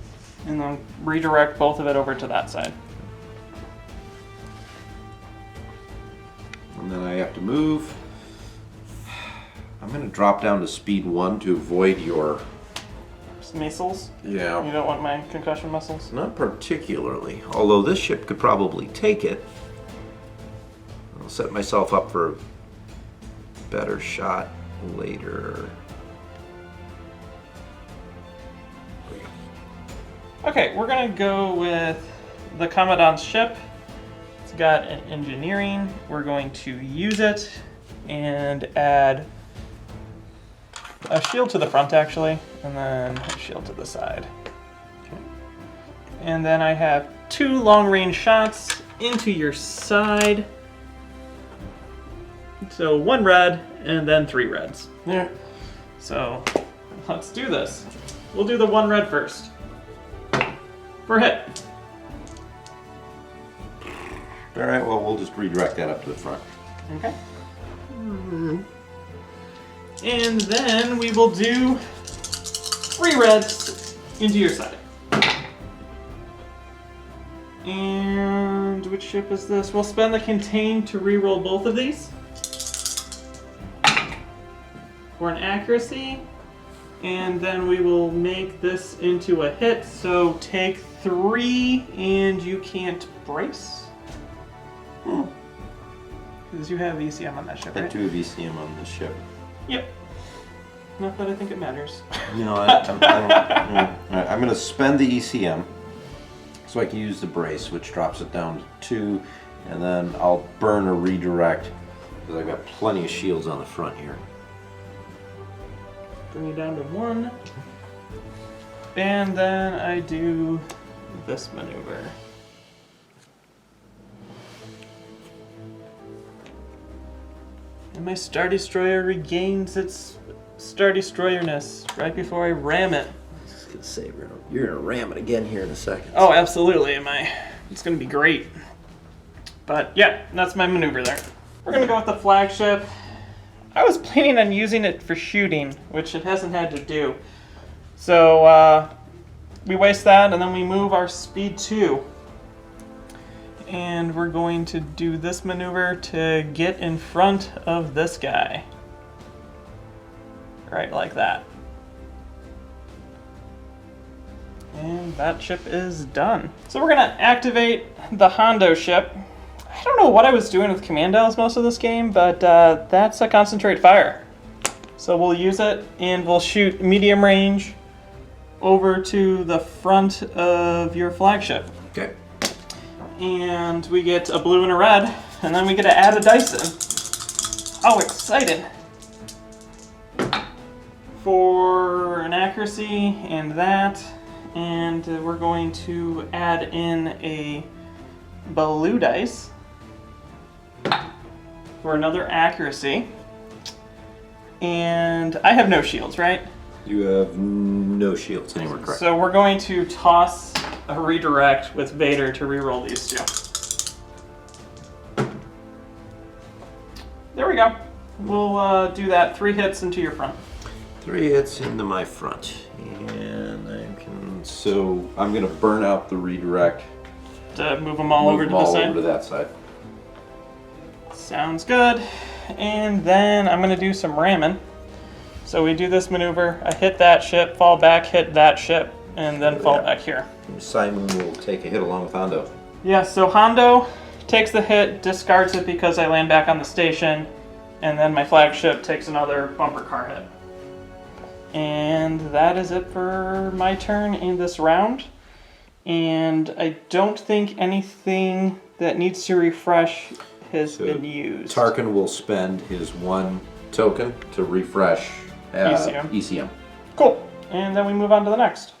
and then redirect both of it over to that side. And then I have to move. I'm going to drop down to speed 1 to avoid your... Missiles? Yeah. You don't want my concussion missiles? Not particularly, although this ship could probably take it. I'll set myself up for a better shot later. There we go. Okay, we're gonna go with the Commandant's ship. It's got an engineering. We're going to use it and add a shield to the front, actually, and then a shield to the side. Okay. And then I have 2 long-range shots into your side. So 1 red and then 3 reds. Yeah. So let's do this. We'll do the 1 red first. For a hit. Alright, well, we'll just redirect that up to the front. Okay. And then we will do 3 reds into your side. And which ship is this? We'll spend the contain to reroll both of these. For an accuracy. And then we will make this into a hit. So take 3 and you can't brace. Because you have ECM on that ship, I right? do have ECM on this ship. Yep. Not that I think it matters. No, I don't. Alright, I'm going to spend the ECM so I can use the brace, which drops it down to 2, and then I'll burn a redirect because I've got plenty of shields on the front here. Bring it down to 1. And then I do this maneuver. And my Star Destroyer regains its Star Destroyer-ness right before I ram it. I was just going to say, you're going to ram it again here in a second. Oh, absolutely. It's going to be great. But yeah, that's my maneuver there. We're going to go with the flagship. I was planning on using it for shooting, which it hasn't had to do. So we waste that, and then we move our speed 2. And we're going to do this maneuver to get in front of this guy. Right like that. And that ship is done. So we're gonna activate the Hondo ship. I don't know what I was doing with commandos most of this game, but that's a concentrate fire. So we'll use it and we'll shoot medium range over to the front of your flagship. Okay. And we get a blue and a red, and then we get to add a dice in. Oh, excited! For an accuracy and that, and we're going to add in a blue dice for another accuracy. And I have no shields, right? You have no shields anywhere, correct? So we're going to toss a redirect with Vader to reroll these 2. There we go. We'll do that. 3 hits into your front. 3 hits into my front. And I can So I'm going to burn out the redirect. To move them all over to the side? Over to that side. Sounds good. And then I'm going to do some ramming. So we do this maneuver. I hit that ship, fall back, hit that ship, and then fall back here. Cymoon will take a hit along with Hondo. Yeah, so Hondo takes the hit, discards it because I land back on the station, and then my flagship takes another bumper car hit. And that is it for my turn in this round. And I don't think anything that needs to refresh has been used. Tarkin will spend his 1 token to refresh ECM. Cool. And then we move on to the next.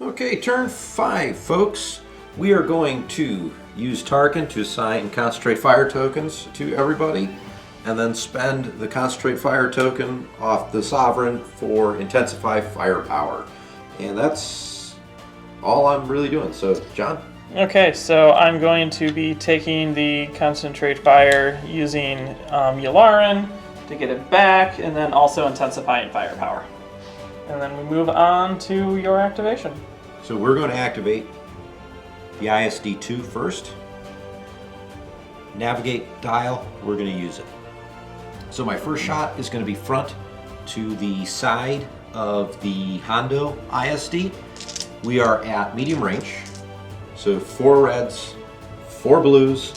Okay, turn 5, folks. We are going to use Tarkin to assign concentrate fire tokens to everybody, and then spend the concentrate fire token off the Sovereign for Intensify Firepower. And that's all I'm really doing. So, John? Okay, so I'm going to be taking the concentrate fire using Yularen to get it back, and then also intensifying firepower. And then we move on to your activation. So we're going to activate the ISD2 first. Navigate dial, we're going to use it. So my first shot is going to be front to the side of the Hondo ISD. We are at medium range. So 4 reds, 4 blues.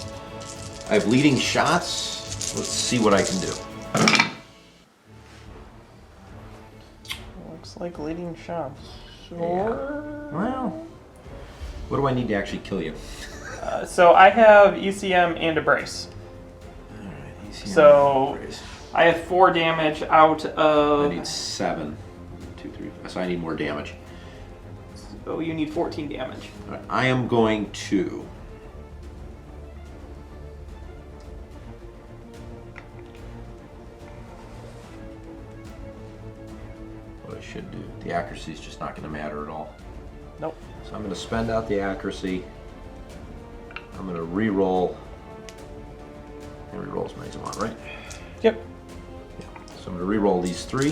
I have leading shots. Let's see what I can do. Looks like leading shots. Sure. Yeah. Well, what do I need to actually kill you? So I have ECM and a brace. Alright, ECM so and a brace. I have 4 damage out of... I need 7. 2, 3, 5. So I need more damage. So you need 14 damage. Right, I am going to... What I should do. The accuracy is just not going to matter at all. Nope. So I'm going to spend out the accuracy. I'm going to re-roll. And re-roll as many as I want, right? Yep. Yeah. So I'm going to re-roll these 3.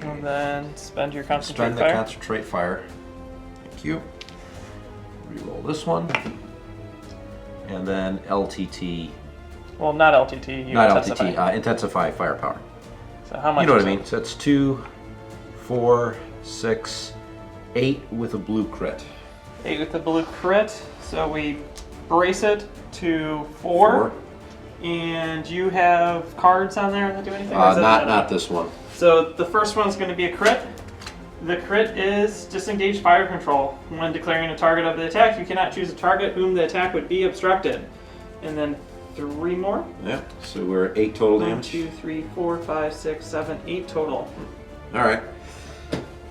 And then spend your concentrate Spend the fire. concentrate fire. Thank you. Re-roll this one. And then LTT. Well, not LTT. Not intensify. LTT. Intensify Firepower. So how much? You know what is I it? mean. So it's 2, 4, 6, 8 with a blue crit. 8 with the blue crit. So we brace it to 4. And you have cards on there that do anything? Or is it Not this one. So the first one's going to be a crit. The crit is disengage fire control. When declaring a target of the attack, you cannot choose a target whom the attack would be obstructed. And then 3 more. Yep. So we're at 8 total 1, damage. 2, 3, 4, 5, 6, 7, 8 total. All right.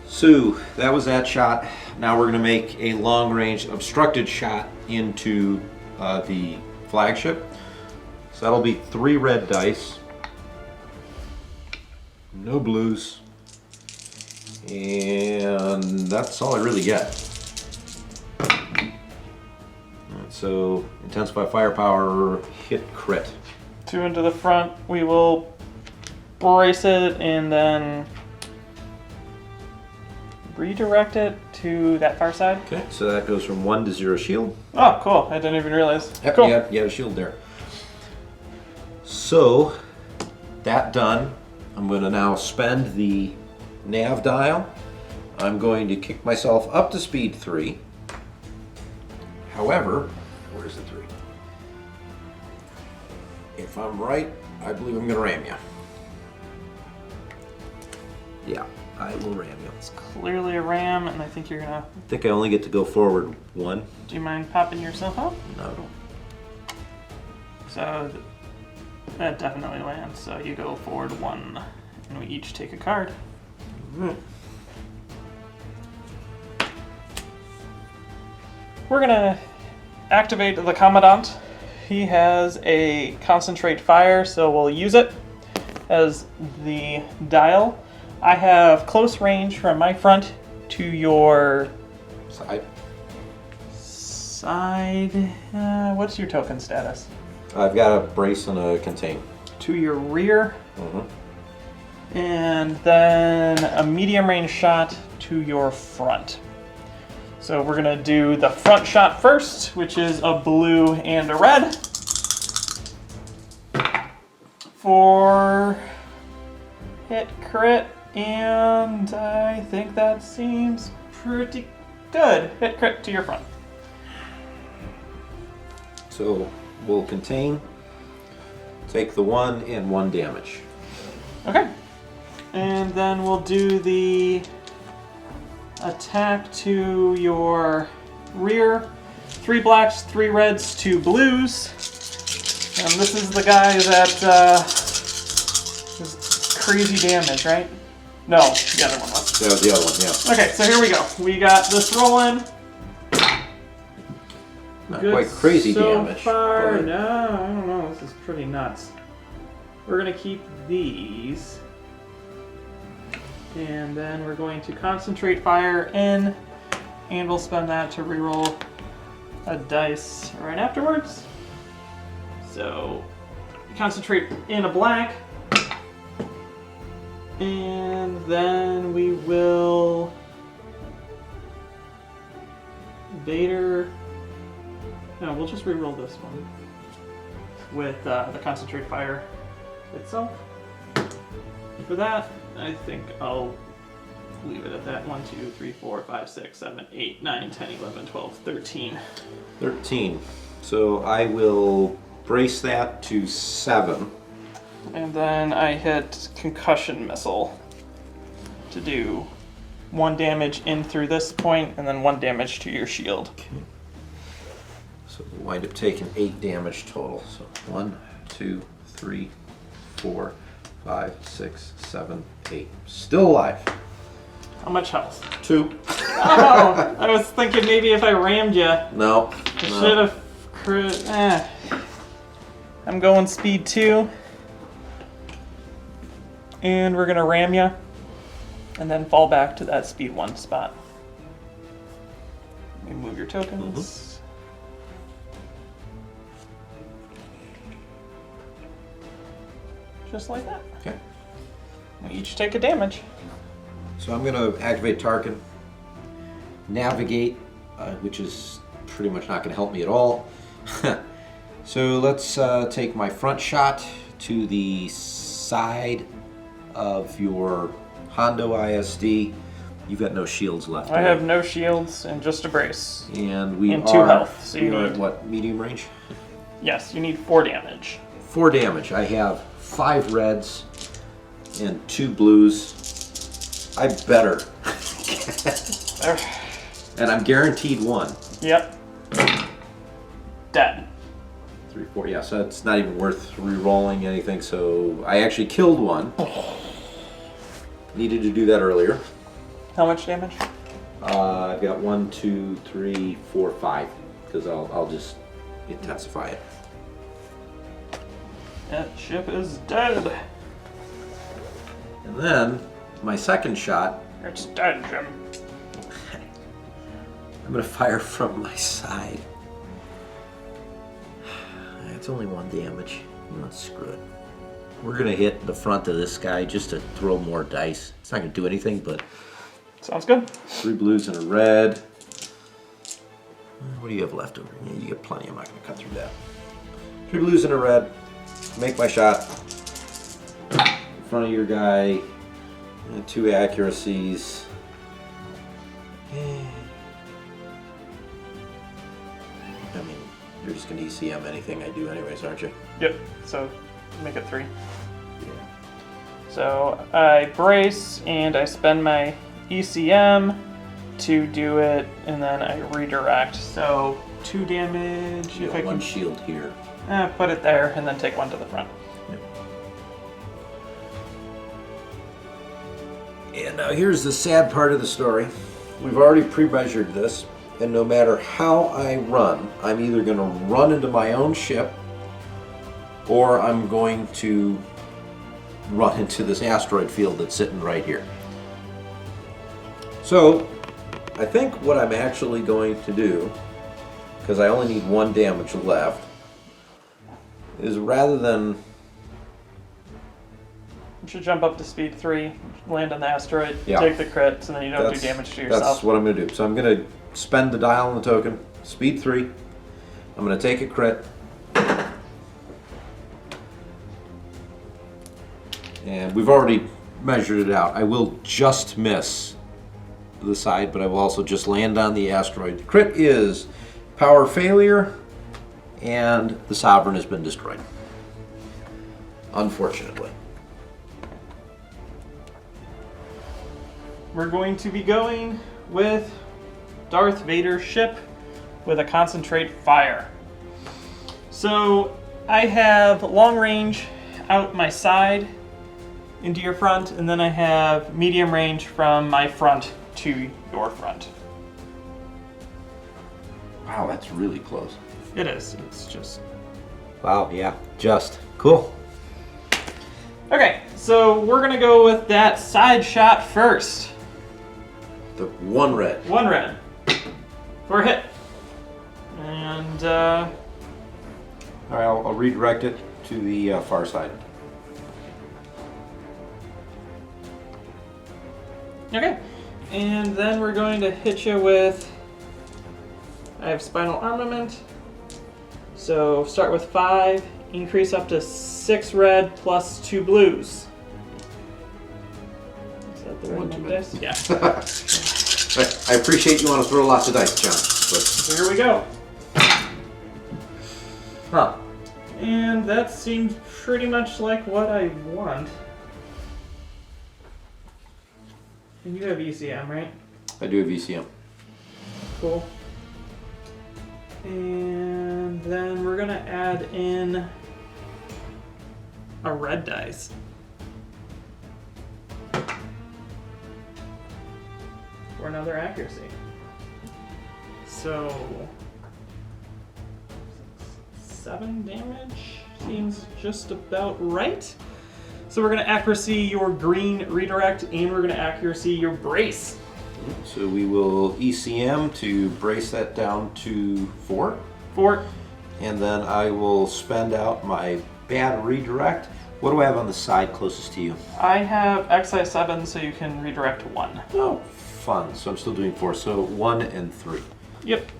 So that was that shot. Now we're going to make a long-range obstructed shot into the flagship. So that'll be 3 red dice. No blues. And that's all I really get. Alright, so Intensify Firepower, hit crit. 2 into the front. We will brace it and then redirect it to that far side. Okay, so that goes from 1 to 0 shield. Oh, cool. I didn't even realize. Yep, Cool. you have a shield there. So, that done, I'm going to now spend the nav dial. I'm going to kick myself up to speed 3. However, where's the 3? If I'm right, I believe I'm going to ram you. Yeah, I will ram you. It's clearly a ram, and I think you're gonna... I think I only get to go forward 1. Do you mind popping yourself up? No. So that definitely lands. So you go forward 1, and we each take a card. Right. We're gonna activate the Commandant. He has a concentrate fire, so we'll use it as the dial. I have close range from my front to your side. What's your token status? I've got a brace and a contain. To your rear. Mm-hmm. And then a medium range shot to your front. So we're gonna do the front shot first, which is a blue and a red. For hit crit, and I think that seems pretty good. Hit crit to your front. So we'll contain, take the 1 and 1 damage. Okay. And then we'll do the attack to your rear. 3 blacks, 3 reds, 2 blues. And this is the guy that is crazy damage, right? No, the other one was. That was the other one, yeah. Okay, so here we go. We got this rolling. Not Good quite crazy so damage. far. but- No, I don't know. This is pretty nuts. We're gonna keep these. And then we're going to concentrate fire in, and we'll spend that to reroll a dice right afterwards. So, concentrate in a black, and then we will Vader. No, we'll just reroll this one with the concentrate fire itself. For that, I think I'll leave it at that. 1, 2, 3, 4, 5, 6, 7, 8, 9, 10, 11, 12, 13. 13. So I will brace that to 7. And then I hit concussion missile to do 1 damage in through this point, and then 1 damage to your shield. Okay. So we'll wind up taking 8 damage total. So 1, 2, 3, 4, 5, 6, 7, 8. Still alive. How much health? 2. Oh, I was thinking maybe if I rammed you, No. I should have crit. I'm going speed 2. And we're gonna ram you, and then fall back to that speed 1 spot. Let me move your tokens. Just like that. Okay. We each take a damage. So I'm going to activate Tarkin, navigate, which is pretty much not going to help me at all. So let's take my front shot to the side of your Hondo ISD. You've got no shields left. I have no shields and just a brace. And we and are 2 health, so you we are need- at what, medium range? Yes, you need 4 damage. 4 damage. I have 5 reds and 2 blues. I better. And I'm guaranteed 1. Yep. Dead. 3, 4. Yeah, so it's not even worth re-rolling anything. So I actually killed 1. Needed to do that earlier. How much damage? I've got 1, 2, 3, 4, 5. Because I'll just intensify it. That ship is dead. And then my second shot, It's dead, Jim. I'm going to fire from my side. It's only 1 damage. Screw it. We're going to hit the front of this guy just to throw more dice. It's not going to do anything, but Sounds good. 3 blues and a red. What do you have left over? Yeah, you get plenty. I'm not going to cut through that. 3 blues and a red. Make my shot. In front of your guy. 2 accuracies. I mean, you're just going to ECM anything I do anyways, aren't you? Yep. So make it 3. Yeah. So I brace and I spend my ECM to do it, and then I redirect. So 2 damage. You If got I 1 can shield here. put it there, and then take 1 to the front. And now here's the sad part of the story. We've already pre-measured this, And no matter how I run, I'm either going to run into my own ship or I'm going to run into this asteroid field that's sitting right here. So, I think what I'm actually going to do, because I only need 1 damage left, is rather than... You should jump up to speed 3, land on the asteroid, Yeah. take the crits, and then you don't do damage to yourself. That's what I'm going to do. So I'm going to spend the dial on the token, speed 3. I'm going to take a crit. And we've already measured it out. I will just miss the side, but I will also just land on the asteroid. The crit is power failure, and the Sovereign has been destroyed. Unfortunately. We're going to be going with Darth Vader's ship with a concentrate fire. So I have long range out my side into your front, and then I have medium range from my front to your front. Wow, that's really close. It is. It's just... Wow, yeah, just. Cool. Okay, so we're going to go with that side shot first. The 1 red. 1 red. For a hit. And, All right, I'll redirect it to the far side. Okay, and then we're going to hit you with... I have Spinal Armament. So start with 5, increase up to 6 red plus 2 blues. Is that the right amount of dice? Yeah. I appreciate you want to throw lots of dice, John. But... Here we go. Huh. And that seems pretty much like what I want. And you have ECM, right? I do have VCM. Cool. And then we're gonna add in a red dice. For another accuracy. So 7 damage seems just about right. So we're gonna accuracy your green redirect, and we're gonna accuracy your brace. So we will ECM to brace that down to 4. 4. And then I will spend out my bad redirect. What do I have on the side closest to you? I have XI7, so you can redirect 1. Oh, fun. So I'm still doing 4. So 1 and 3. Yep.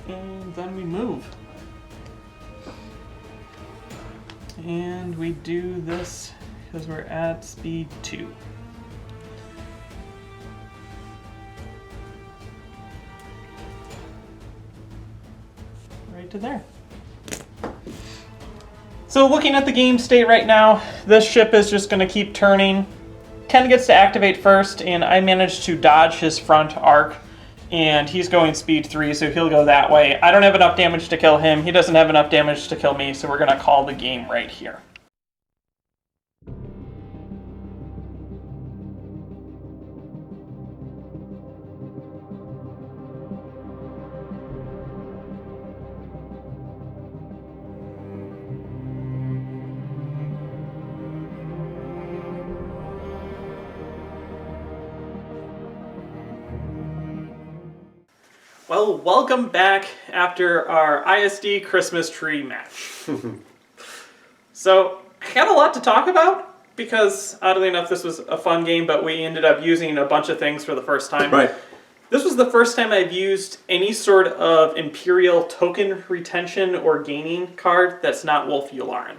And then we move. And we do this because we're at speed 2. Right to there. So looking at the game state right now, this ship is just going to keep turning. Ken gets to activate first, and I managed to dodge his front arc. And he's going speed 3, so he'll go that way. I don't have enough damage to kill him. He doesn't have enough damage to kill me, so we're going to call the game right here. Well, welcome back after our ISD Christmas Tree match. So, I got a lot to talk about, because oddly enough this was a fun game, but we ended up using a bunch of things for the first time. Right. This was the first time I've used any sort of Imperial token retention or gaining card that's not Wolf Yularen.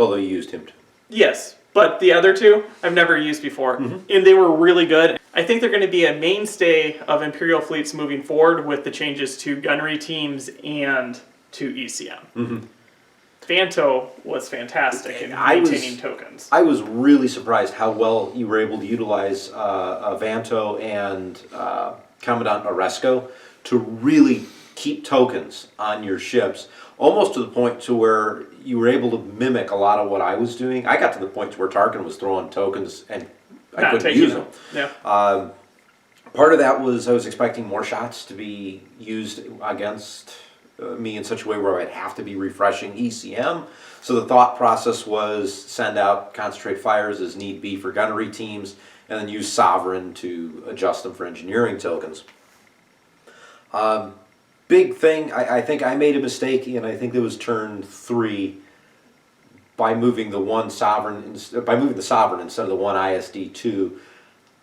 Although you used him. Yes, but the other two I've never used before, and they were really good. I think they're going to be a mainstay of Imperial fleets moving forward with the changes to gunnery teams and to ECM. Vanto was fantastic in maintaining tokens. I was really surprised how well you were able to utilize Vanto and Commandant Oresco to really keep tokens on your ships, almost to the point to where you were able to mimic a lot of what I was doing. I got to the point to where Tarkin was throwing tokens and I couldn't use them. Yeah. Part of that was I was expecting more shots to be used against me in such a way where I'd have to be refreshing ECM. So the thought process was send out concentrate fires as need be for gunnery teams, and then use Sovereign to adjust them for engineering tokens. Big thing, I think I made a mistake, and I think it was turn 3 by moving the one Sovereign, by moving the Sovereign instead of the one ISD 2.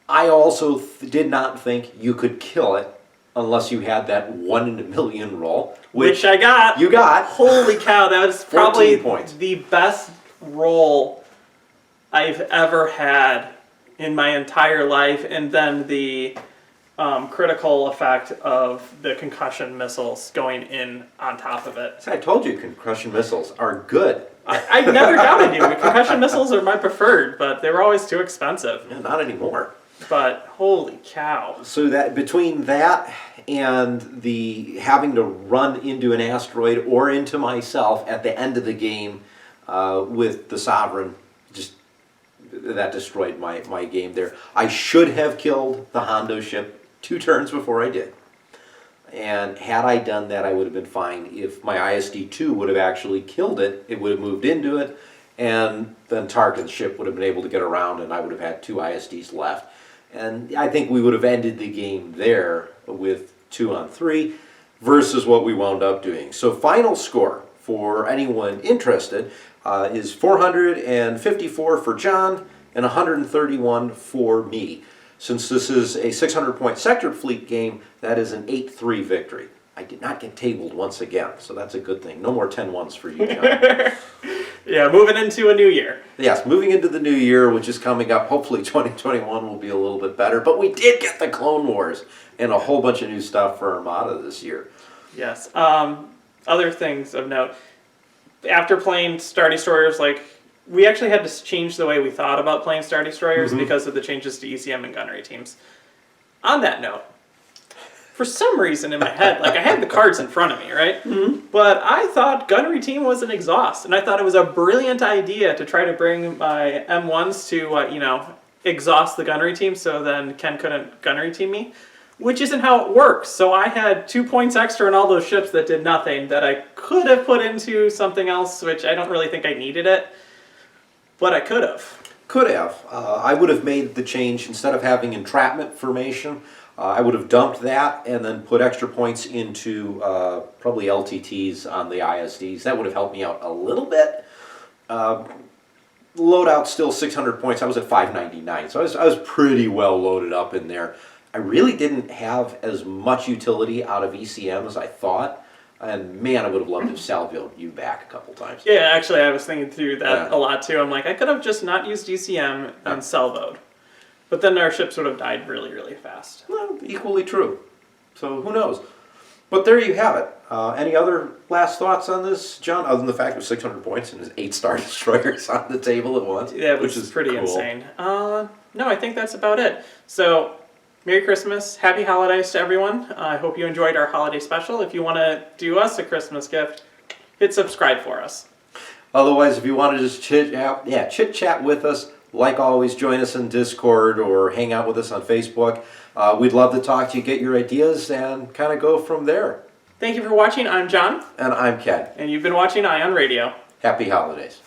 I also did not think you could kill it unless you had that 1 in a million roll, which I got. You got. Holy cow, that was probably points. The best roll I've ever had in my entire life, and then the critical effect of the concussion missiles going in on top of it. See, I told you concussion missiles are good. I never doubted you. Concussion missiles are my preferred, but they were always too expensive. Yeah, not anymore. But holy cow. So that between that and the having to run into an asteroid or into myself at the end of the game with the Sovereign, just that destroyed my game there. I should have killed the Hondo ship 2 turns before I did. And had I done that, I would have been fine. If my ISD-2 would have actually killed it, it would have moved into it, and then Tarkin's ship would have been able to get around, and I would have had 2 ISDs left. And I think we would have ended the game there with 2 on 3 versus what we wound up doing. So final score for anyone interested is 454 for John and 131 for me. Since this is a 600-point sector fleet game, that is an 8-3 victory. I did not get tabled once again, so that's a good thing. No more 10-1s for you, John. Yeah, moving into a new year. Yes, moving into the new year, which is coming up. Hopefully 2021 will be a little bit better. But we did get the Clone Wars and a whole bunch of new stuff for Armada this year. Yes. Other things of note. After playing Star Destroyers, we actually had to change the way we thought about playing Star Destroyers because of the changes to ECM and gunnery teams. On that note, for some reason in my head, I had the cards in front of me, right? Mm-hmm. But I thought gunnery team was an exhaust, and I thought it was a brilliant idea to try to bring my M1s to, exhaust the gunnery team so then Ken couldn't gunnery team me, which isn't how it works. So I had 2 points extra on all those ships that did nothing that I could have put into something else, which I don't really think I needed it, but I could have. Could have. I would have made the change. Instead of having entrapment formation, I would have dumped that and then put extra points into probably LTTs on the ISDs. That would have helped me out a little bit. Loadout still 600 points. I was at 599, so I was pretty well loaded up in there. I really didn't have as much utility out of ECM as I thought. And man, I would have loved to have salvoed you back a couple times. Yeah, actually, I was thinking through that a lot too. I'm like, I could have just not used ECM and salvoed. But then our ships would have died really, really fast. Well, equally true. So who knows? But there you have it. Any other last thoughts on this, John, other than the fact it was 600 points and there's 8 Star Destroyers on the table at once? Yeah, which is pretty insane. No, I think that's about it. So, Merry Christmas, Happy Holidays to everyone. I hope you enjoyed our holiday special. If you want to do us a Christmas gift, hit subscribe for us. Otherwise, if you want to just chit-chat with us, like always, join us in Discord or hang out with us on Facebook. We'd love to talk to you, get your ideas, and kind of go from there. Thank you for watching. I'm John. And I'm Ken. And you've been watching Ion Radio. Happy Holidays.